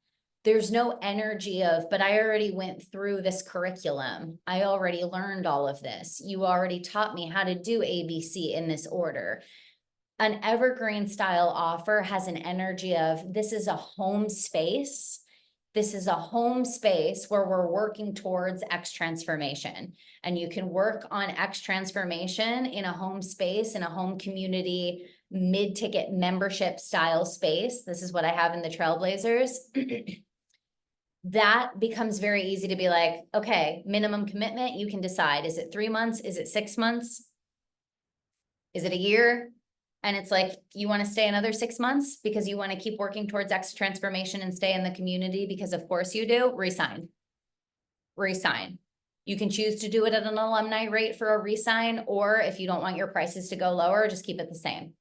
[SPEAKER 1] There's no energy of, but I already went through this curriculum. I already learned all of this. You already taught me how to do ABC in this order. An evergreen style offer has an energy of, this is a home space. This is a home space where we're working towards X transformation. And you can work on X transformation in a home space, in a home community, mid-ticket membership style space. This is what I have in the Trailblazers. That becomes very easy to be like, okay, minimum commitment, you can decide. Is it 3 months? Is it 6 months? Is it a year? And it's like, you want to stay another 6 months because you want to keep working towards X transformation and stay in the community because of course you do, resign. Resign. You can choose to do it at an alumni rate for a resign, or if you don't want your prices to go lower, just keep it the same.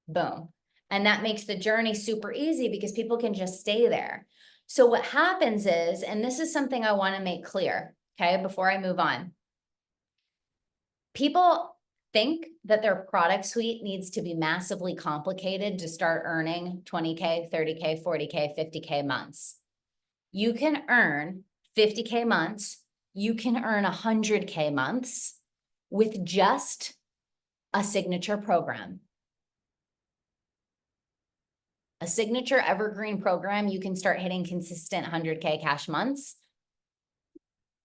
[SPEAKER 1] Boom. And that makes the journey super easy because people can just stay there. So what happens is, and this is something I want to make clear, okay, before I move on. People think that their product suite needs to be massively complicated to start earning 20K, 30K, 40K, 50K months. You can earn 50K months. You can earn 100K months with just a signature program. A signature evergreen program, you can start hitting consistent 100K cash months.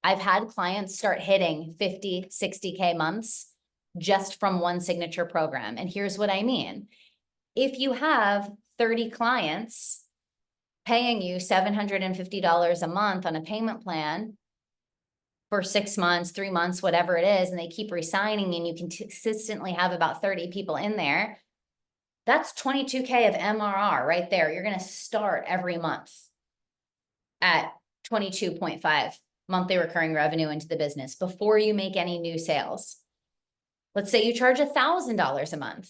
[SPEAKER 1] I've had clients start hitting 50, 60K months just from one signature program. And here's what I mean. If you have 30 clients paying you $750 a month on a payment plan for 6 months, 3 months, whatever it is, and they keep re-signing and you can consistently have about 30 people in there, that's 22K of MRR right there. You're going to start every month at 22.5 monthly recurring revenue into the business before you make any new sales. Let's say you charge $1,000 a month.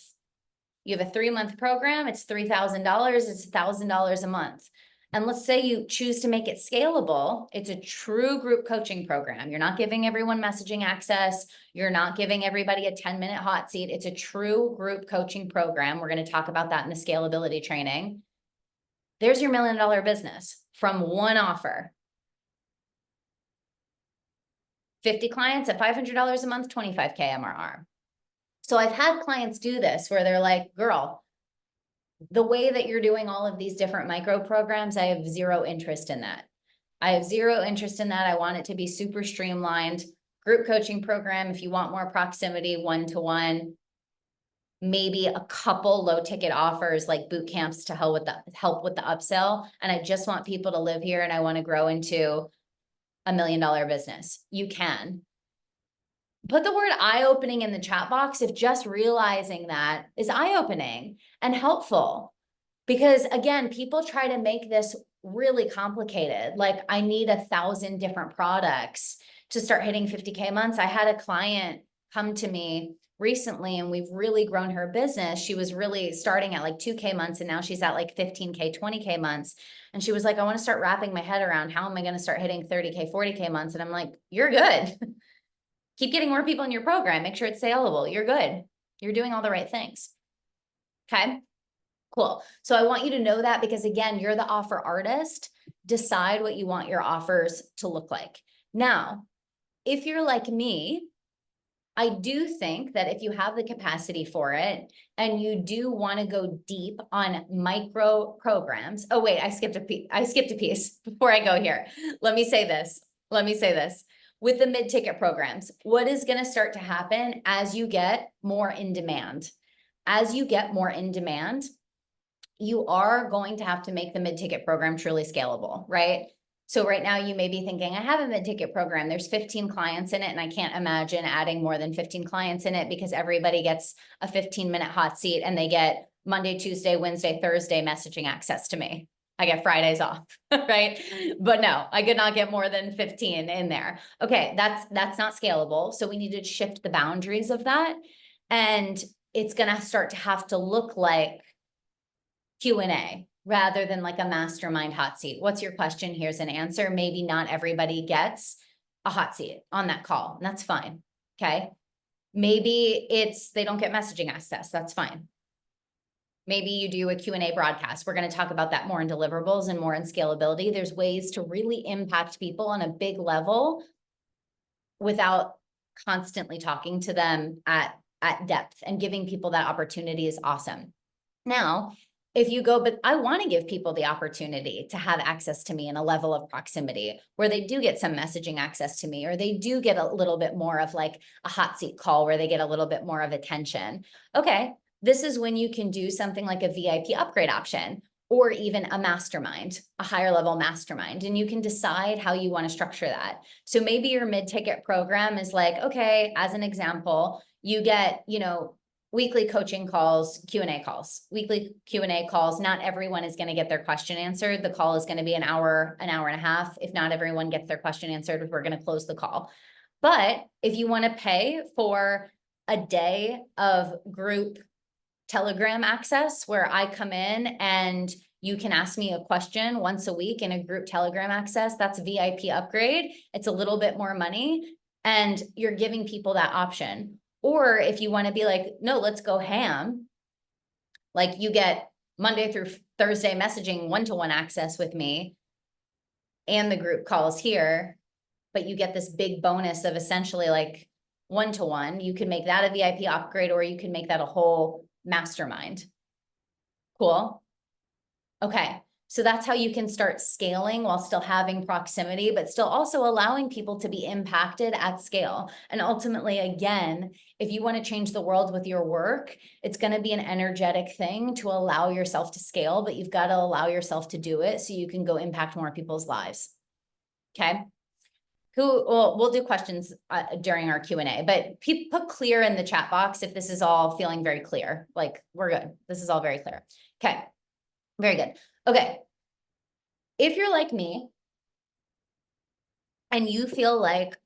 [SPEAKER 1] You have a 3-month program, it's $3,000, it's $1,000 a month. And let's say you choose to make it scalable. It's a true group coaching program. You're not giving everyone messaging access. You're not giving everybody a 10-minute hot seat. It's a true group coaching program. We're going to talk about that in the scalability training. There's your $1 million business from one offer. 50 clients at $500 a month, 25K MRR. So I've had clients do this where they're like, girl, the way that you're doing all of these different micro programs, I have zero interest in that. I have zero interest in that. I want it to be super streamlined. Group coaching program, if you want more proximity, one-to-one, maybe a couple low ticket offers like boot camps to help with the upsell. And I just want people to live here and I want to grow into a $1 million business. You can. Put the word eye-opening in the chat box if just realizing that is eye-opening and helpful. Because again, people try to make this really complicated. Like I need 1,000 different products to start hitting 50K months. I had a client come to me recently and we've really grown her business. She was really starting at like 2K months and now she's at like 15K, 20K months. And she was like, I want to start wrapping my head around how am I going to start hitting 30K, 40K months? And I'm like, you're good. Keep getting more people in your program. Make sure it's saleable. You're good. You're doing all the right things. Okay, cool. So I want you to know that because again, you're the offer artist. Decide what you want your offers to look like. Now, if you're like me, I do think that if you have the capacity for it and you do want to go deep on micro programs. Oh, wait, I skipped a piece before I go here. Let me say this. With the mid-ticket programs, what is going to start to happen as you get more in demand? As you get more in demand, you are going to have to make the mid-ticket program truly scalable, right? So right now you may be thinking, I have a mid-ticket program. There's 15 clients in it, and I can't imagine adding more than 15 clients in it because everybody gets a 15-minute hot seat and they get Monday, Tuesday, Wednesday, Thursday messaging access to me. I get Fridays off, right? But no, I could not get more than 15 in there. Okay, that's not scalable. So we need to shift the boundaries of that. And it's gonna start to have to look like Q&A rather than like a mastermind hot seat. What's your question? Here's an answer. Maybe not everybody gets a hot seat on that call, and that's fine, okay? Maybe it's, they don't get messaging access, that's fine. Maybe you do a Q&A broadcast. We're gonna talk about that more in deliverables and more in scalability. There's ways to really impact people on a big level without constantly talking to them at depth, and giving people that opportunity is awesome. Now, if you go, but I want to give people the opportunity to have access to me in a level of proximity where they do get some messaging access to me, or they do get a little bit more of like a hot seat call where they get a little bit more of attention. Okay, this is when you can do something like a VIP upgrade option, or even a mastermind, a higher level mastermind, and you can decide how you want to structure that. So maybe your mid-ticket program is like, okay, as an example, you get, weekly coaching calls, Q&A calls, weekly Q&A calls. Not everyone is going to get their question answered. The call is going to be an hour and a half. If not everyone gets their question answered, we're going to close the call. But if you want to pay for a day of group Telegram access where I come in and you can ask me a question once a week in a group Telegram access, that's VIP upgrade. It's a little bit more money and you're giving people that option. Or if you want to be like, no, let's go ham. Like you get Monday through Thursday messaging one-to-one access with me and the group calls here, but you get this big bonus of essentially like one-to-one. You can make that a VIP upgrade, or you can make that a whole mastermind. Cool. Okay. So that's how you can start scaling while still having proximity, but still also allowing people to be impacted at scale. And ultimately, again, if you want to change the world with your work, it's going to be an energetic thing to allow yourself to scale, but you've got to allow yourself to do it so you can go impact more people's lives. Okay. Well, we'll do questions during our Q&A, but put clear in the chat box if this is all feeling very clear. Like we're good. This is all very clear. Okay. Very good. Okay. If you're like me and you feel like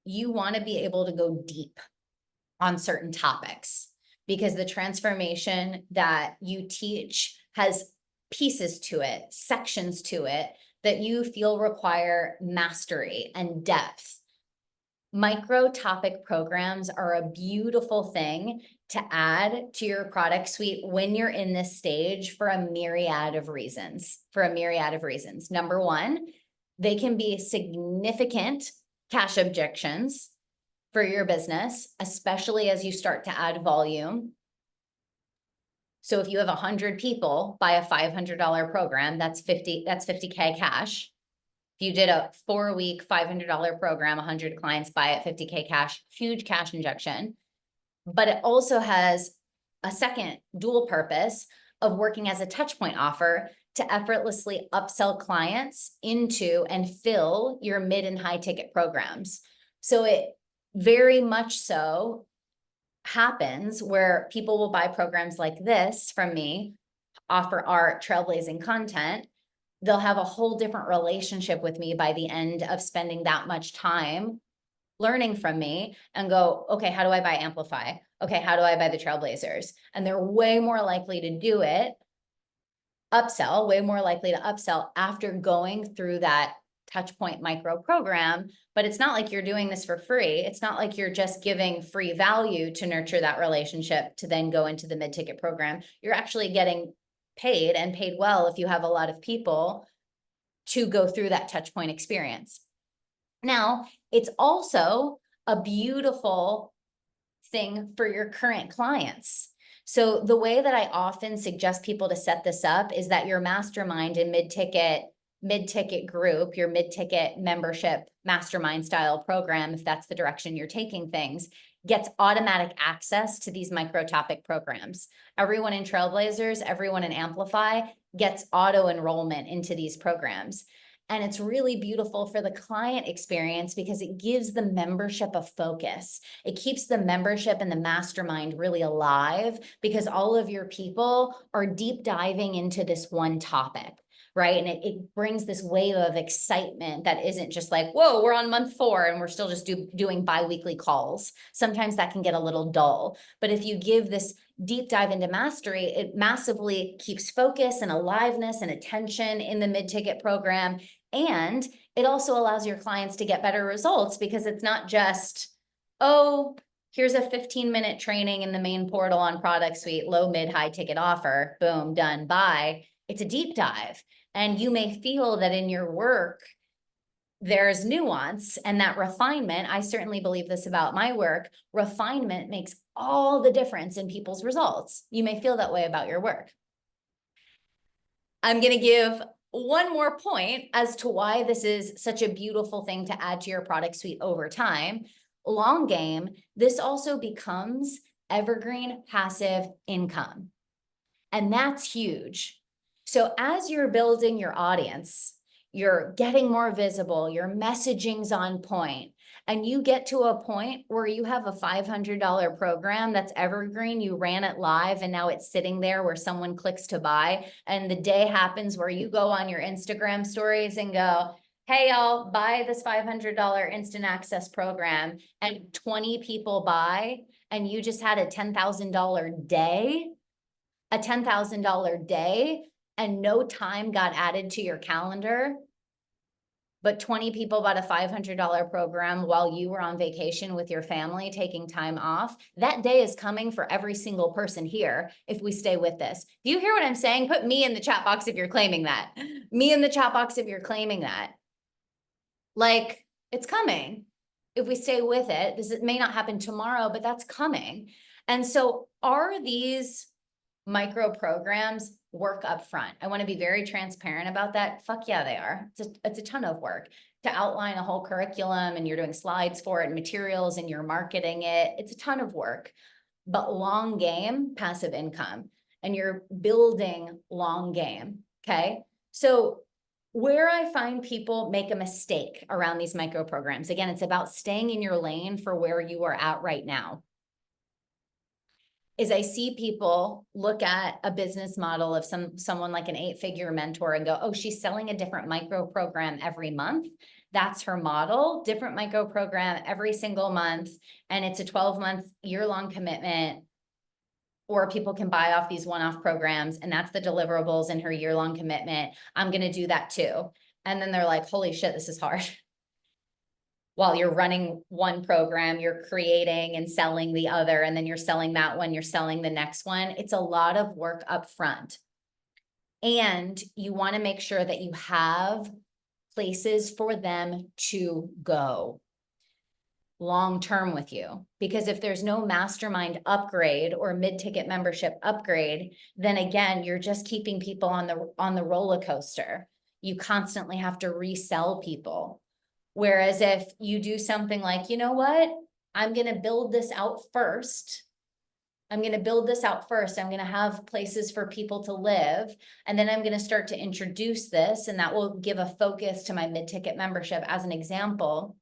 [SPEAKER 1] you want to be able to go deep on certain topics because the transformation that you teach has pieces to it, sections to it that you feel require mastery and depth, micro topic programs are a beautiful thing to add to your product suite when you're in this stage for a myriad of reasons, Number one, they can be significant cash objections for your business, especially as you start to add volume. So if you have 100 people buy a $500 program, that's 50K cash. If you did a 4-week $500 program, 100 clients buy it, 50K cash, huge cash injection. But it also has a second dual purpose of working as a touch point offer to effortlessly upsell clients into and fill your mid and high ticket programs. So it very much so happens where people will buy programs like this from me, offer our trailblazing content. They'll have a whole different relationship with me by the end of spending that much time learning from me and go, okay, how do I buy Amplify? Okay, how do I buy the Trailblazers? And they're way more likely to do it, way more likely to upsell after going through that touchpoint micro program. But it's not like you're doing this for free. It's not like you're just giving free value to nurture that relationship to then go into the mid-ticket program. You're actually getting paid, and paid well if you have a lot of people to go through that touch point experience. Now, it's also a beautiful thing for your current clients. So the way that I often suggest people to set this up is that your mastermind and mid-ticket group, your mid-ticket membership mastermind style program, if that's the direction you're taking things, gets automatic access to these micro topic programs. Everyone in Trailblazers, everyone in Amplify gets auto enrollment into these programs. And it's really beautiful for the client experience because it gives the membership a focus. It keeps the membership and the mastermind really alive because all of your people are deep diving into this one topic, right? And it brings this wave of excitement that isn't just like, whoa, we're on month 4 and we're still just doing bi-weekly calls. Sometimes that can get a little dull. But if you give this deep dive into mastery, it massively keeps focus and aliveness and attention in the mid-ticket program. And it also allows your clients to get better results because it's not just, oh, here's a 15-minute training in the main portal on product suite, low, mid, high ticket offer, boom, done, bye. It's a deep dive. And you may feel that in your work, there's nuance and that refinement. I certainly believe this about my work. Refinement makes all the difference in people's results. You may feel that way about your work. I'm going to give one more point as to why this is such a beautiful thing to add to your product suite over time. Long game, this also becomes evergreen passive income. And that's huge. So as you're building your audience, you're getting more visible, your messaging's on point, and you get to a point where you have a $500 program that's evergreen, you ran it live and now it's sitting there where someone clicks to buy, and the day happens where you go on your Instagram stories and go, hey, y'all, buy this $500 instant access program, and 20 people buy, and you just had a $10,000 day, and no time got added to your calendar, but 20 people bought a $500 program while you were on vacation with your family, taking time off. That day is coming for every single person here if we stay with this. Do you hear what I'm saying? Put me in the chat box if you're claiming that. Me in the chat box if you're claiming that. Like, it's coming if we stay with it. It may not happen tomorrow, but that's coming. And so are these micro programs work up front? I want to be very transparent about that. Fuck yeah, they are. It's a ton of work to outline a whole curriculum, and you're doing slides for it and materials and you're marketing it. It's a ton of work, but long game, passive income, and you're building long game. Okay. So where I find people make a mistake around these micro programs, again, it's about staying in your lane for where you are at right now, is I see people look at a business model of someone like an 8-figure mentor and go, oh, she's selling a different micro program every month. That's her model, different micro program every single month. And it's a 12-month, year-long commitment, or people can buy off these one-off programs, and that's the deliverables in her year-long commitment. I'm going to do that too. And then they're like, holy shit, this is hard. While you're running one program, you're creating and selling the other, and then you're selling that one, you're selling the next one. It's a lot of work up front. And you want to make sure that you have places for them to go long-term with you. Because if there's no mastermind upgrade or mid-ticket membership upgrade, then again, you're just keeping people on the roller coaster. You constantly have to resell people. Whereas if you do something like, you know what, I'm going to build this out first. I'm going to have places for people to live. And then I'm going to start to introduce this, and that will give a focus to my mid-ticket membership as an example.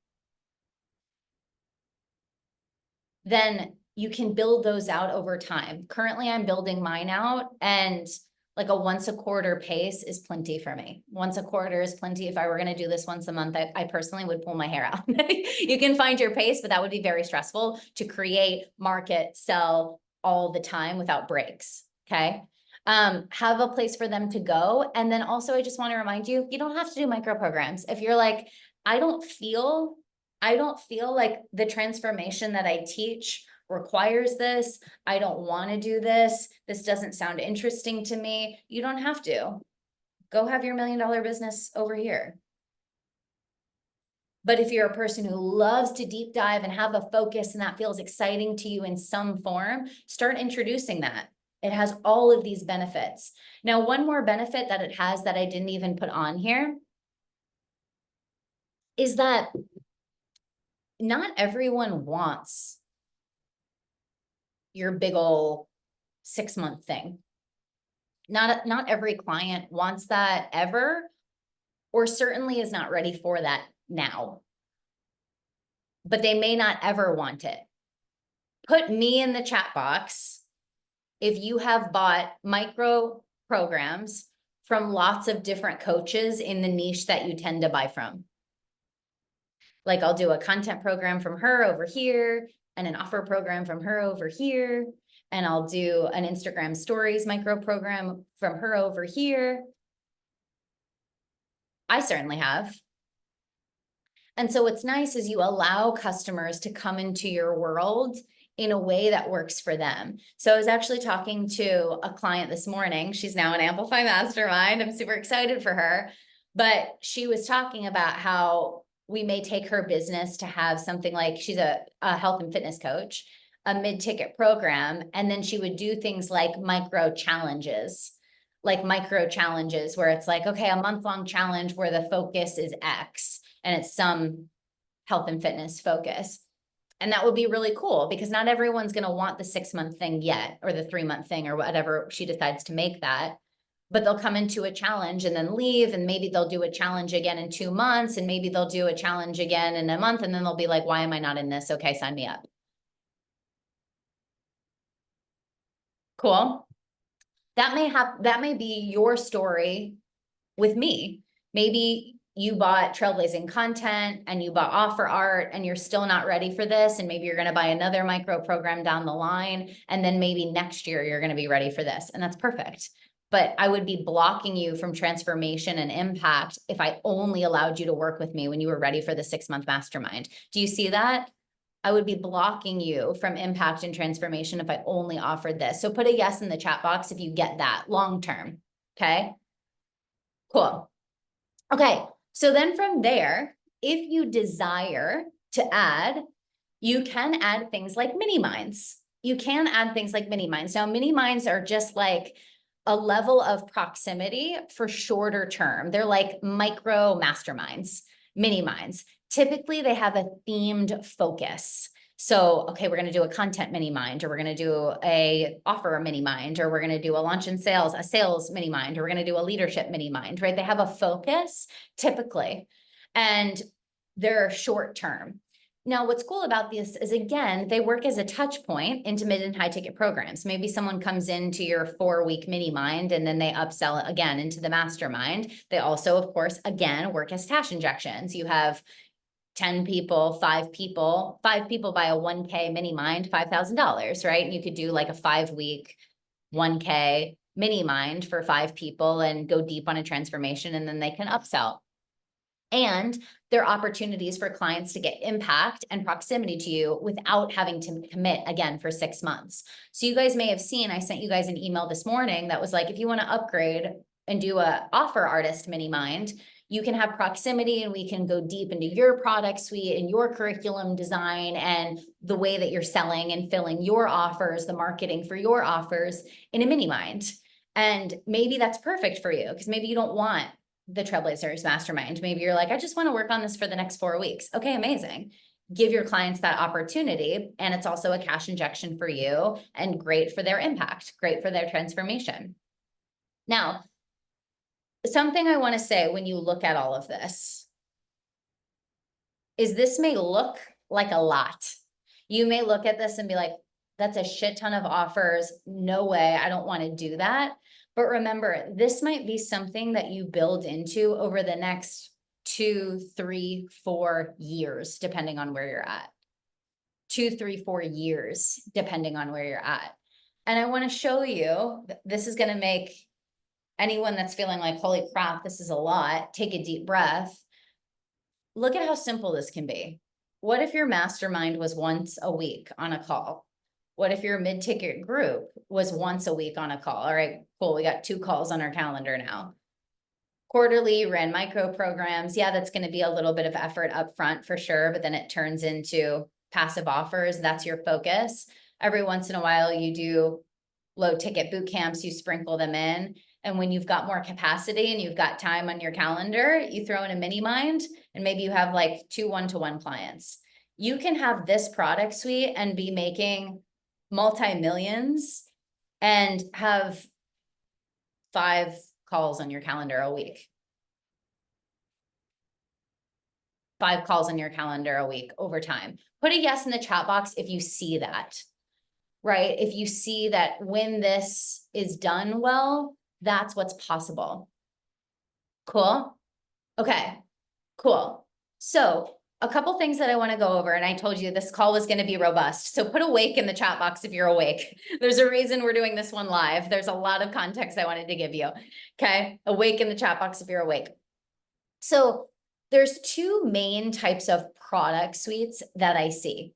[SPEAKER 1] Then you can build those out over time. Currently, I'm building mine out, and like a once a quarter pace is plenty for me. Once a quarter is plenty. If I were going to do this once a month, I personally would pull my hair out. You can find your pace, but that would be very stressful to create, market, sell all the time without breaks. Okay. Have a place for them to go. And then also, I just want to remind you, you don't have to do micro programs. If you're like, I don't feel like the transformation that I teach requires this. I don't want to do this. This doesn't sound interesting to me. You don't have to. Go have your $1 million business over here. But if you're a person who loves to deep dive and have a focus, and that feels exciting to you in some form, start introducing that. It has all of these benefits. Now, one more benefit that it has that I didn't even put on here is that not everyone wants your big ol' 6-month thing. Not every client wants that ever, or certainly is not ready for that now. But they may not ever want it. Put me in the chat box if you have bought micro programs from lots of different coaches in the niche that you tend to buy from. Like I'll do a content program from her over here and an offer program from her over here. And I'll do an Instagram stories micro program from her over here. I certainly have. And so what's nice is you allow customers to come into your world in a way that works for them. So I was actually talking to a client this morning. She's now an Amplify Mastermind. I'm super excited for her. But she was talking about how we may take her business to have something like, she's a health and fitness coach, a mid-ticket program, and then she would do things like micro challenges where it's like, okay, a month-long challenge where the focus is X and it's some health and fitness focus. And that would be really cool because not everyone's going to want the 6-month thing yet, or the 3-month thing, or whatever she decides to make that. But they'll come into a challenge and then leave, and maybe they'll do a challenge again in 2 months, and maybe they'll do a challenge again in a month, and then they'll be like, why am I not in this? Okay, sign me up. Cool. That may be your story with me. Maybe you bought Trailblazing content and you bought Offer Art and you're still not ready for this. And maybe you're going to buy another micro program down the line. And then maybe next year you're going to be ready for this. And that's perfect. But I would be blocking you from transformation and impact if I only allowed you to work with me when you were ready for the 6-month mastermind. Do you see that? I would be blocking you from impact and transformation if I only offered this. So put a yes in the chat box if you get that long term. Okay, cool. Okay, so then from there, if you desire to add, you can add things like mini minds. You can add things like mini minds. Now, mini minds are just like a level of proximity for shorter term. They're like micro masterminds, mini minds. Typically, they have a themed focus. So, okay, we're going to do a content mini mind, or we're going to do a offer mini mind, or we're going to do a launch and sales, a sales mini mind, or we're going to do a leadership mini mind, right? They have a focus typically, and they're short term. Now, what's cool about this is, again, they work as a touch point into mid and high ticket programs. Maybe someone comes into your 4-week mini mind and then they upsell it again into the mastermind. They also, of course, again, work as cash injections. You have 10 people, 5 people buy a 1K mini mind, $5,000, right? And you could do like a 5-week 1K mini mind for 5 people and go deep on a transformation, and then they can upsell. And there are opportunities for clients to get impact and proximity to you without having to commit again for 6 months. So you guys may have seen, I sent you guys an email this morning that was like, if you want to upgrade and do a offer artist mini mind, you can have proximity and we can go deep into your product suite and your curriculum design and the way that you're selling and filling your offers, the marketing for your offers in a mini mind. And maybe that's perfect for you because maybe you don't want the Trailblazers Mastermind. Maybe you're like, I just want to work on this for the next 4 weeks. Okay, amazing. Give your clients that opportunity. And it's also a cash injection for you and great for their impact, great for their transformation. Now, something I want to say when you look at all of this is this may look like a lot. You may look at this and be like, that's a shit ton of offers. No way, I don't want to do that. But remember, this might be something that you build into over the next 2, 3, 4 years, depending on where you're at. 2, 3, 4 years, depending on where you're at. And I want to show you, this is going to make anyone that's feeling like, holy crap, this is a lot, take a deep breath. Look at how simple this can be. What if your mastermind was once a week on a call? What if your mid-ticket group was once a week on a call? All right, cool. We got 2 calls on our calendar now. Quarterly, ran micro programs. Yeah, that's going to be a little bit of effort up front for sure, but then it turns into passive offers. That's your focus. Every once in a while, you do low ticket boot camps, you sprinkle them in. And when you've got more capacity and you've got time on your calendar, you throw in a mini mind and maybe you have like 2 one-to-one clients. You can have this product suite and be making multi-millions and have 5 calls on your calendar a week. 5 calls on your calendar a week over time. Put a yes in the chat box if you see that, right? If you see that when this is done well, that's what's possible. Cool? Okay, cool. So a couple things that I want to go over, and I told you this call was going to be robust. So put awake in the chat box if you're awake. There's a reason we're doing this one live. There's a lot of context I wanted to give you. Okay, awake in the chat box if you're awake. So there's 2 main types of product suites that I see.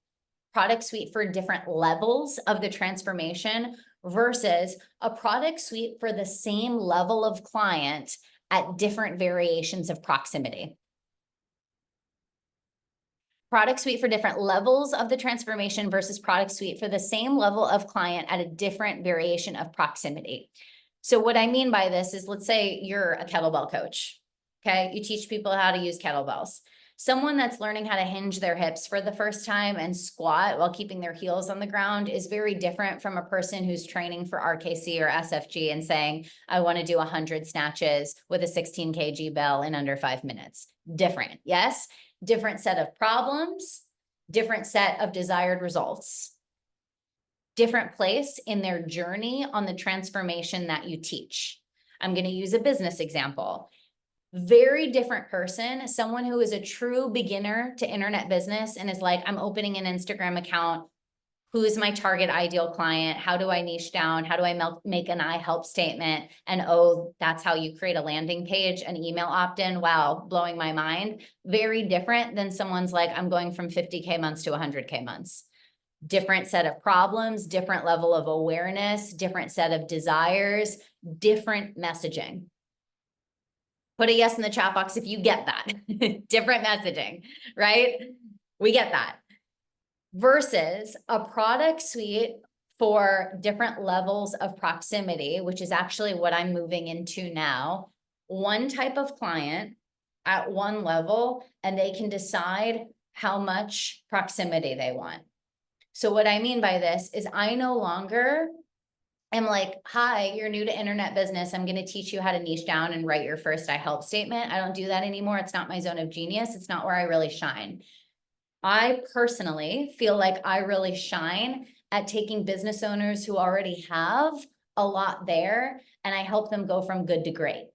[SPEAKER 1] Product suite for different levels of the transformation versus a product suite for the same level of client at different variations of proximity. Product suite for different levels of the transformation versus product suite for the same level of client at a different variation of proximity. So what I mean by this is, let's say you're a kettlebell coach. Okay, you teach people how to use kettlebells. Someone that's learning how to hinge their hips for the first time and squat while keeping their heels on the ground is very different from a person who's training for RKC or SFG and saying, I want to do 100 snatches with a 16 kg bell in under 5 minutes. Different, yes? Different set of problems, different set of desired results, different place in their journey on the transformation that you teach. I'm going to use a business example. Very different person, someone who is a true beginner to internet business and is like, I'm opening an Instagram account. Who is my target ideal client? How do I niche down? How do I make an I help statement? And oh, that's how you create a landing page, an email opt-in. Wow, blowing my mind. Very different than someone's like, I'm going from 50K months to 100K months. Different set of problems, different level of awareness, different set of desires, different messaging. Put a yes in the chat box if you get that. Different messaging, right? We get that. Versus a product suite for different levels of proximity, which is actually what I'm moving into now. One type of client at one level, and they can decide how much proximity they want. So what I mean by this is I no longer am like, hi, you're new to internet business. I'm going to teach you how to niche down and write your first I help statement. I don't do that anymore. It's not my zone of genius. It's not where I really shine. I personally feel like I really shine at taking business owners who already have a lot there, and I help them go from good to great.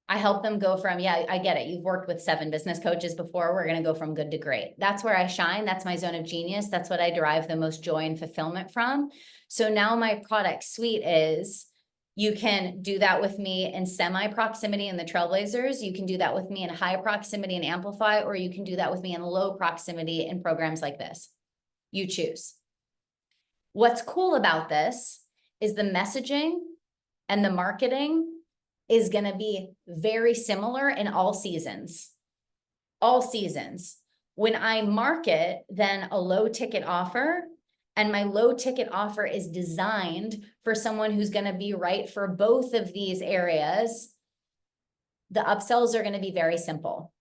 [SPEAKER 1] I help them go from, yeah, I get it. You've worked with 7 business coaches before. We're going to go from good to great. That's where I shine. That's my zone of genius. That's what I derive the most joy and fulfillment from. So now my product suite is, you can do that with me in semi-proximity in the Trailblazers. You can do that with me in high proximity and Amplify, or you can do that with me in low proximity in programs like this. You choose. What's cool about this is the messaging and the marketing is going to be very similar in all seasons. All seasons. When I market then a low ticket offer, and my low ticket offer is designed for someone who's going to be right for both of these areas, the upsells are going to be very simple.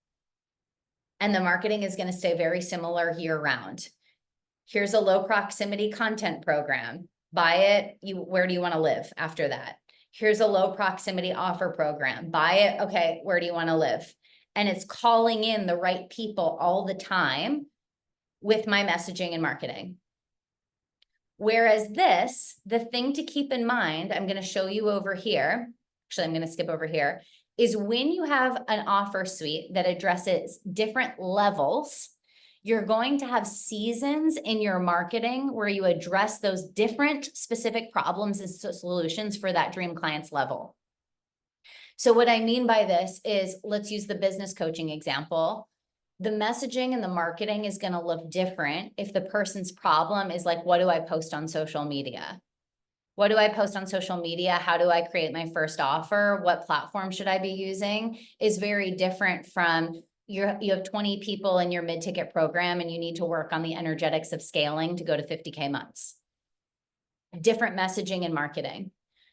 [SPEAKER 1] And the marketing is going to stay very similar year round. Here's a low proximity content program. Buy it. Where do you want to live after that? Here's a low proximity offer program. Buy it. Okay, where do you want to live? And it's calling in the right people all the time with my messaging and marketing. Whereas this, the thing to keep in mind, I'm going to show you over here. Actually, I'm going to skip over here, is when you have an offer suite that addresses different levels, you're going to have seasons in your marketing where you address those different specific problems and solutions for that dream client's level. So what I mean by this is, let's use the business coaching example. The messaging and the marketing is going to look different if the person's problem is like, what do I post on social media? What do I post on social media? How do I create my first offer? What platform should I be using? Is very different from you have 20 people in your mid-ticket program and you need to work on the energetics of scaling to go to 50K months. Different messaging and marketing.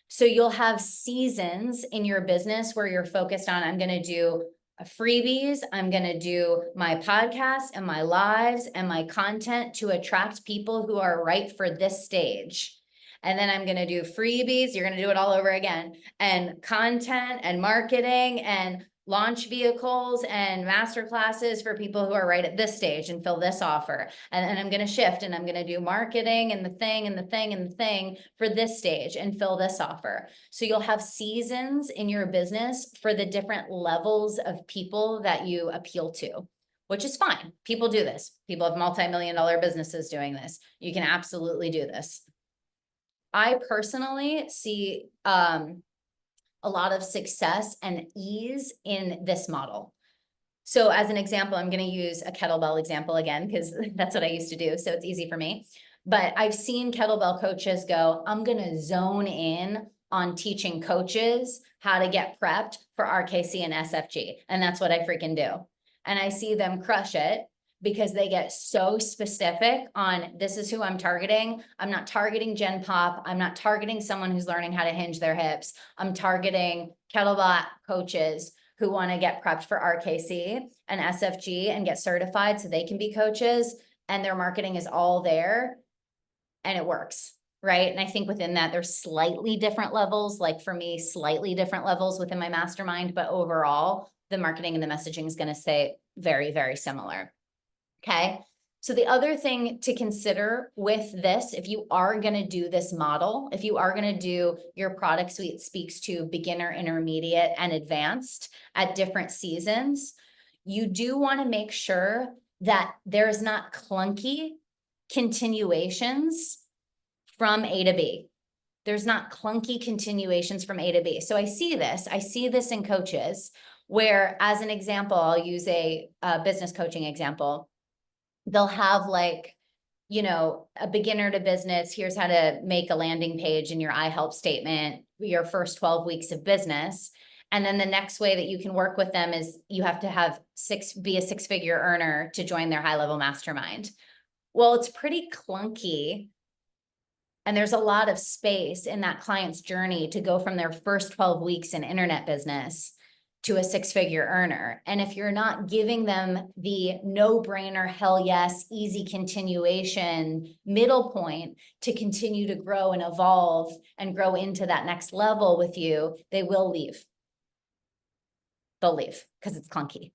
[SPEAKER 1] So you'll have seasons in your business where you're focused on, I'm going to do freebies, I'm going to do my podcast and my lives and my content to attract people who are right for this stage. And then I'm going to do freebies. You're going to do it all over again, and content and marketing and launch vehicles and master classes for people who are right at this stage and fill this offer. And then I'm going to shift and I'm going to do marketing and the thing and the thing and the thing for this stage and fill this offer. So you'll have seasons in your business for the different levels of people that you appeal to, which is fine. People do this. People have multi-million-dollar businesses doing this. You can absolutely do this. I personally see a lot of success and ease in this model. So as an example, I'm going to use a kettlebell example again, because that's what I used to do. So it's easy for me. But I've seen kettlebell coaches go, I'm going to zone in on teaching coaches how to get prepped for RKC and SFG. And that's what I freaking do. And I see them crush it because they get so specific on this is who I'm targeting. I'm not targeting Gen Pop. I'm not targeting someone who's learning how to hinge their hips. I'm targeting kettlebell coaches who want to get prepped for RKC and SFG and get certified so they can be coaches, and their marketing is all there and it works, right? And I think within that, there's slightly different levels, like for me, slightly different levels within my mastermind, but overall, the marketing and the messaging is going to stay very, very similar. Okay. So the other thing to consider with this, if you are going to do this model, if you are going to do your product suite speaks to beginner, intermediate, and advanced at different seasons, you do want to make sure that there's not clunky continuations from A to B. There's not clunky continuations from A to B. So I see this in coaches where, as an example, I'll use a business coaching example. They'll have like, you know, a beginner to business. Here's how to make a landing page in your iHelp statement, your first 12 weeks of business. And then the next way that you can work with them is you have to be a six-figure earner to join their high-level mastermind. Well, it's pretty clunky. And there's a lot of space in that client's journey to go from their first 12 weeks in internet business to a six-figure earner. And if you're not giving them the no-brainer, hell yes, easy continuation middle point to continue to grow and evolve and grow into that next level with you, they will leave. They'll leave because it's clunky.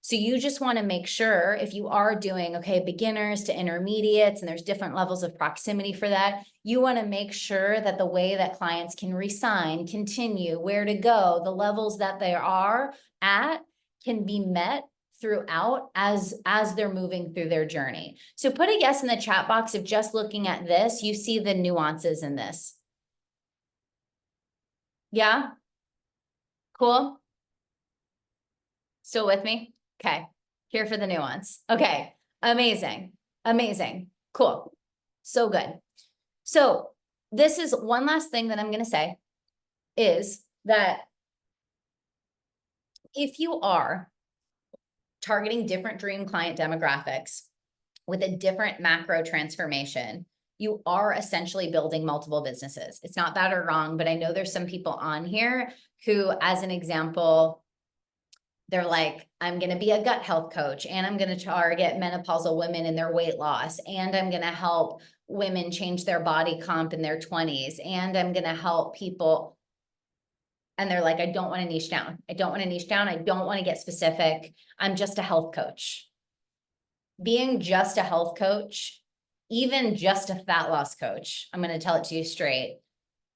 [SPEAKER 1] So you just want to make sure if you are doing, okay, beginners to intermediates, and there's different levels of proximity for that, you want to make sure that the way that clients can resign, continue, where to go, the levels that they are at can be met throughout as they're moving through their journey. So put a yes in the chat box if just looking at this, you see the nuances in this. Yeah? Cool? Still with me? Okay, here for the nuance. Okay, amazing, amazing, cool, so good. So this is one last thing that I'm going to say is that if you are targeting different dream client demographics with a different macro transformation, you are essentially building multiple businesses. It's not bad or wrong, but I know there's some people on here who, as an example, they're like, I'm going to be a gut health coach, and I'm going to target menopausal women in their weight loss, and I'm going to help women change their body comp in their 20s, and I'm going to help people. And they're like, I don't want to niche down. I don't want to niche down. I don't want to get specific. I'm just a health coach. Being just a health coach, even just a fat loss coach, I'm going to tell it to you straight,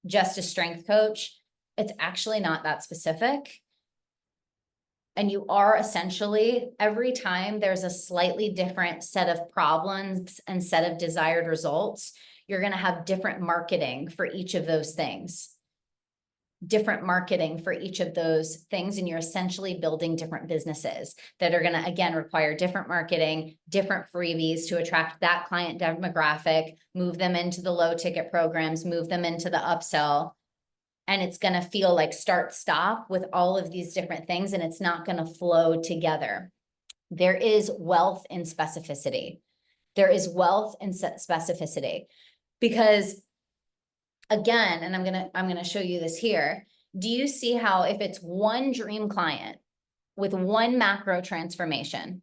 [SPEAKER 1] just a strength coach, it's actually not that specific. And you are essentially, every time there's a slightly different set of problems and set of desired results, you're going to have different marketing for each of those things. Different marketing for each of those things. And you're essentially building different businesses that are going to, again, require different marketing, different freebies to attract that client demographic, move them into the low ticket programs, move them into the upsell. And it's going to feel like start stop with all of these different things, and it's not going to flow together. There is wealth in specificity. There is wealth in specificity because, again, and I'm going to show you this here. Do you see how if it's one dream client with one macro transformation,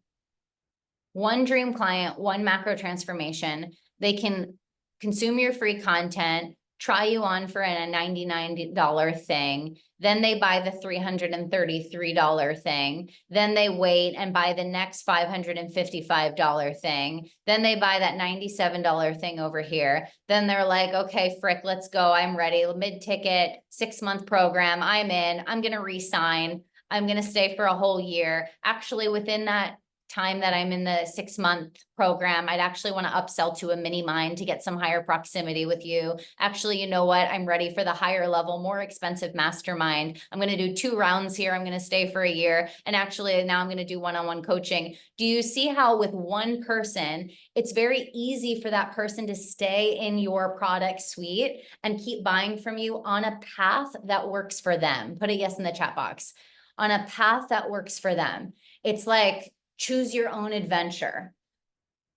[SPEAKER 1] one dream client, one macro transformation, they can consume your free content, try you on for a $99 thing. Then they buy the $333 thing. Then they wait and buy the next $555 thing. Then they buy that $97 thing over here. Then they're like, okay, frick, let's go. I'm ready. Mid-ticket, 6-month program. I'm in. I'm going to re-sign. I'm going to stay for a whole year. Actually, within that time that I'm in the 6-month program, I'd actually want to upsell to a mini mind to get some higher proximity with you. Actually, you know what? I'm ready for the higher level, more expensive mastermind. I'm going to do 2 rounds here. I'm going to stay for a year. And actually now I'm going to do one-on-one coaching. Do you see how with one person, it's very easy for that person to stay in your product suite and keep buying from you on a path that works for them? Put a yes in the chat box. On a path that works for them. It's like, choose your own adventure.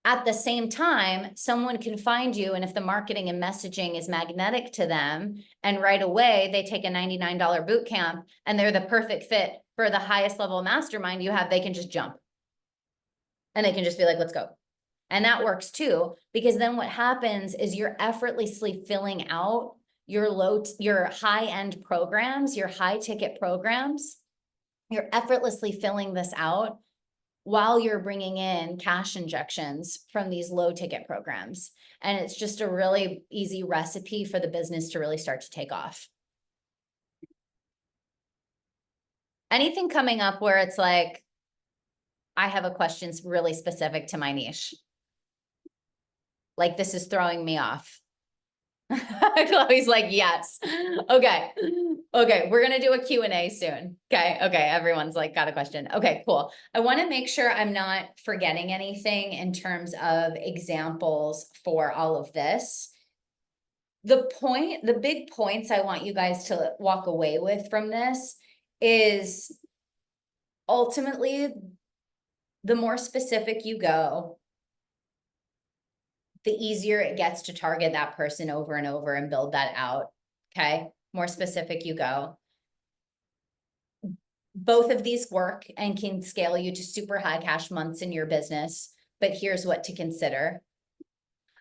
[SPEAKER 1] At the same time, someone can find you, and if the marketing and messaging is magnetic to them, and right away they take a $99 boot camp and they're the perfect fit for the highest level mastermind you have, they can just jump. And they can just be like, let's go. And that works too, because then what happens is you're effortlessly filling out your high-end programs, your high-ticket programs. You're effortlessly filling this out while you're bringing in cash injections from these low ticket programs. And it's just a really easy recipe for the business to really start to take off. Anything coming up where it's like, I have a question really specific to my niche. Like, this is throwing me off. Chloe's like, yes. Okay. Okay. We're going to do a Q&A soon. Okay. Okay. Everyone's like, got a question. Okay, cool. I want to make sure I'm not forgetting anything in terms of examples for all of this. The big points I want you guys to walk away with from this is ultimately the more specific you go, the easier it gets to target that person over and over and build that out. Okay. More specific you go. Both of these work and can scale you to super high cash months in your business, but here's what to consider.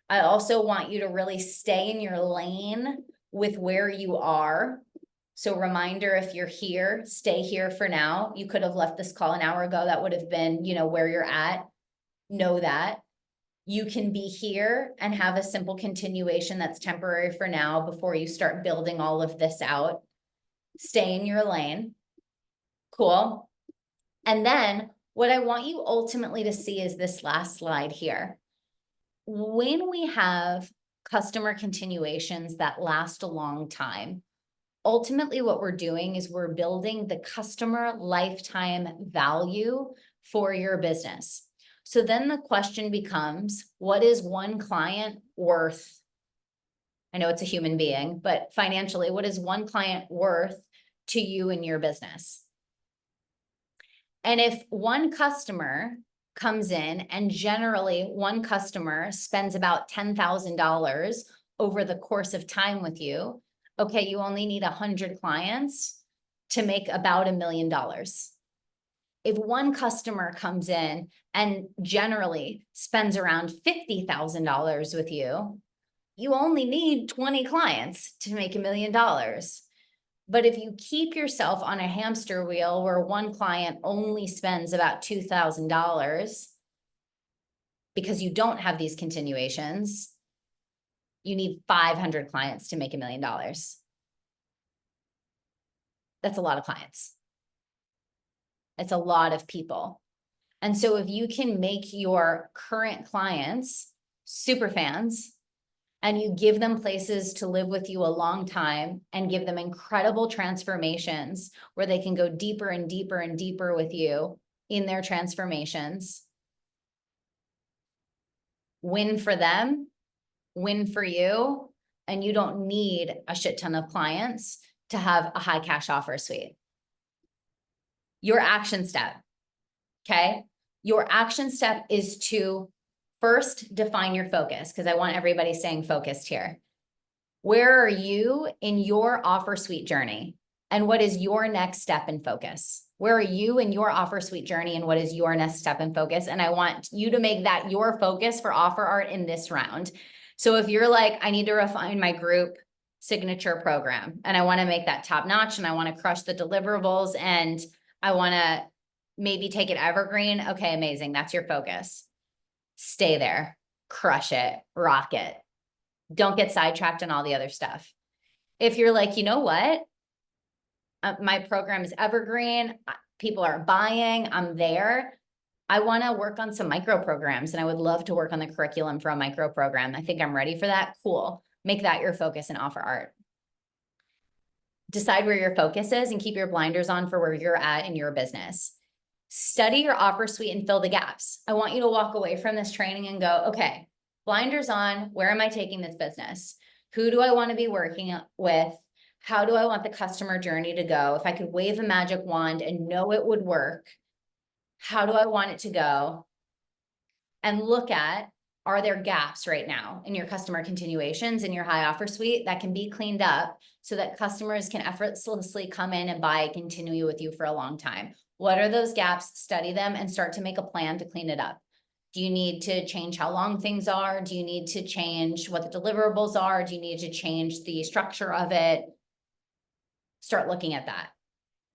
[SPEAKER 1] I also want you to really stay in your lane with where you are. So reminder, if you're here, stay here for now. You could have left this call an hour ago. That would have been, where you're at. Know that. You can be here and have a simple continuation that's temporary for now before you start building all of this out. Stay in your lane. Cool. And then what I want you ultimately to see is this last slide here. When we have customer continuations that last a long time, ultimately what we're doing is we're building the customer lifetime value for your business. So then the question becomes, what is one client worth? I know it's a human being, but financially, what is one client worth to you in your business? And if one customer comes in, and generally one customer spends about $10,000 over the course of time with you, okay, you only need 100 clients to make about $1 million. If one customer comes in and generally spends around $50,000 with you, you only need 20 clients to make $1 million. But if you keep yourself on a hamster wheel where one client only spends about $2,000 because you don't have these continuations, you need 500 clients to make $1 million. That's a lot of clients. It's a lot of people. And so if you can make your current clients super fans and you give them places to live with you a long time and give them incredible transformations where they can go deeper and deeper and deeper with you in their transformations, win for them, win for you, and you don't need a shit ton of clients to have a high cash offer suite. Your action step, okay? Your action step is to first define your focus, because I want everybody staying focused here. Where are you in your offer suite journey? And what is your next step in focus? Where are you in your offer suite journey and what is your next step in focus? And I want you to make that your focus for Offer Art in this round. So if you're like, I need to refine my group, signature program and I want to make that top notch and I want to crush the deliverables and I want to maybe take it evergreen. Okay, amazing. That's your focus. Stay there, crush it, rock it. Don't get sidetracked on all the other stuff. If you're like, you know what? My program is evergreen. People are buying. I'm there. I want to work on some micro programs and I would love to work on the curriculum for a micro program. I think I'm ready for that. Cool. Make that your focus and offer art. Decide where your focus is and keep your blinders on for where you're at in your business. Study your offer suite and fill the gaps. I want you to walk away from this training and go, okay, blinders on, where am I taking this business? Who do I want to be working with? How do I want the customer journey to go? If I could wave a magic wand and know it would work, how do I want it to go? And look at, are there gaps right now in your customer continuations in your high offer suite that can be cleaned up so that customers can effortlessly come in and buy and continue with you for a long time? What are those gaps? Study them and start to make a plan to clean it up. Do you need to change how long things are? Do you need to change what the deliverables are? Do you need to change the structure of it? Start looking at that.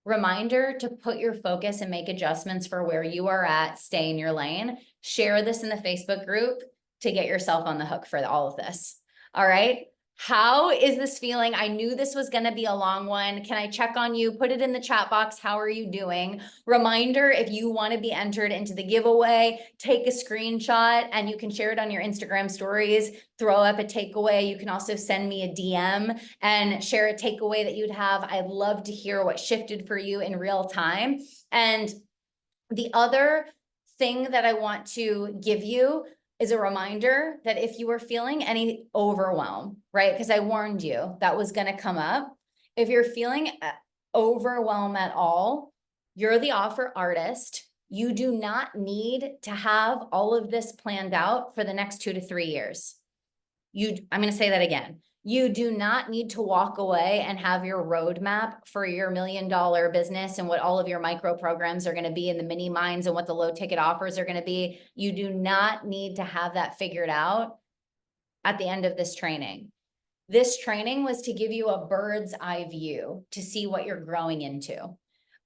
[SPEAKER 1] Reminder to put your focus and make adjustments for where you are at, stay in your lane. Share this in the Facebook group to get yourself on the hook for all of this. All right. How is this feeling? I knew this was going to be a long one. Can I check on you? Put it in the chat box. How are you doing? Reminder, if you want to be entered into the giveaway, take a screenshot and you can share it on your Instagram stories. Throw up a takeaway. You can also send me a DM and share a takeaway that you'd have. I'd love to hear what shifted for you in real time. And the other thing that I want to give you is a reminder that if you are feeling any overwhelm, right? Because I warned you that was going to come up. If you're feeling overwhelm at all, you're the offer artist. You do not need to have all of this planned out for the next 2 to 3 years. I'm going to say that again. You do not need to walk away and have your roadmap for your $1 million business and what all of your micro programs are going to be in the mini minds and what the low ticket offers are going to be. You do not need to have that figured out at the end of this training. This training was to give you a bird's eye view to see what you're growing into.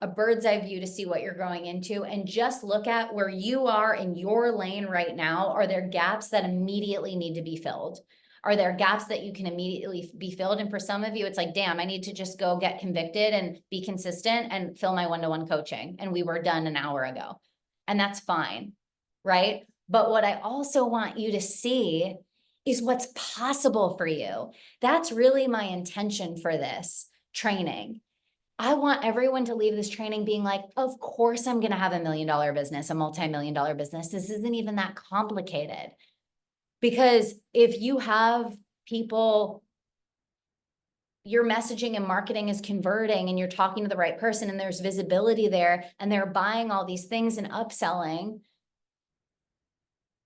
[SPEAKER 1] A bird's eye view to see what you're growing into and just look at where you are in your lane right now. Are there gaps that immediately need to be filled? Are there gaps that you can immediately be filled? And for some of you, it's like, damn, I need to just go get convicted and be consistent and fill my one-to-one coaching. And we were done an hour ago. And that's fine, right? But what I also want you to see is what's possible for you. That's really my intention for this training. I want everyone to leave this training being like, of course I'm going to have $1 million business, a multi-million-dollar business. This isn't even that complicated. Because if you have people, your messaging and marketing is converting and you're talking to the right person and there's visibility there and they're buying all these things and upselling,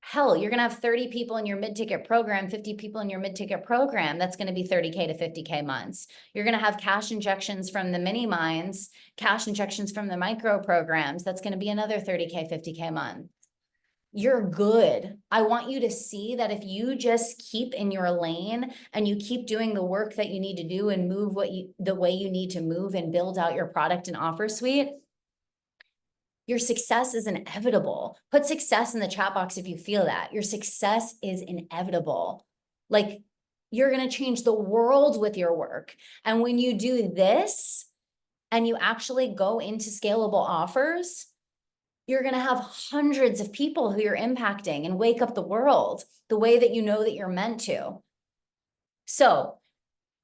[SPEAKER 1] hell, you're going to have 30 people in your mid-ticket program, 50 people in your mid-ticket program. That's going to be 30K to 50K months. You're going to have cash injections from the mini minds, cash injections from the micro programs. That's going to be another 30K, 50K month. You're good. I want you to see that if you just keep in your lane and you keep doing the work that you need to do and move the way you need to move and build out your product and offer suite, your success is inevitable. Put success in the chat box if you feel that. Your success is inevitable. Like, you're going to change the world with your work. And when you do this and you actually go into scalable offers, you're going to have hundreds of people who you're impacting and wake up the world the way that you know that you're meant to. So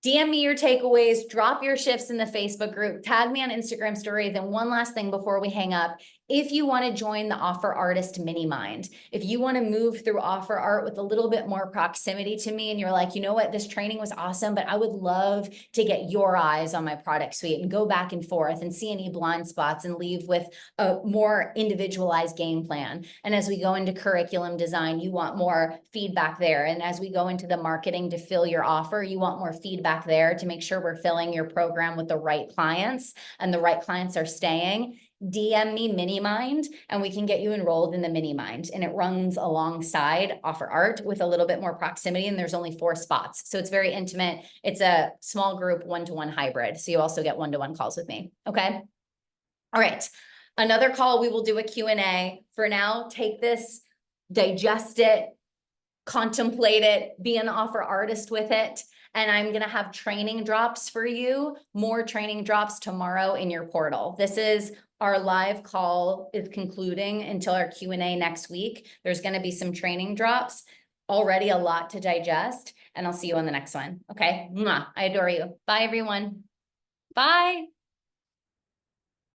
[SPEAKER 1] DM me your takeaways, drop your shifts in the Facebook group, tag me on Instagram stories. And one last thing before we hang up, if you want to join the Offer Artist Mini Mind, if you want to move through Offer Art with a little bit more proximity to me and you're like, you know what, this training was awesome, but I would love to get your eyes on my product suite and go back and forth and see any blind spots and leave with a more individualized game plan. And as we go into curriculum design, you want more feedback there. And as we go into the marketing to fill your offer, you want more feedback there to make sure we're filling your program with the right clients and the right clients are staying. DM me Mini Mind and we can get you enrolled in the Mini Mind. And it runs alongside Offer Art with a little bit more proximity, and there's only 4 spots. So it's very intimate. It's a small group, one-to-one hybrid. So you also get one-to-one calls with me. Okay. All right. Another call, we will do a Q&A. For now, take this, digest it, contemplate it, be an offer artist with it. And I'm going to have training drops for you, more training drops tomorrow in your portal. This is our live call is concluding until our Q&A next week. There's going to be some training drops, already a lot to digest, and I'll see you on the next one. Okay. Mwah. I adore you. Bye, everyone. Bye.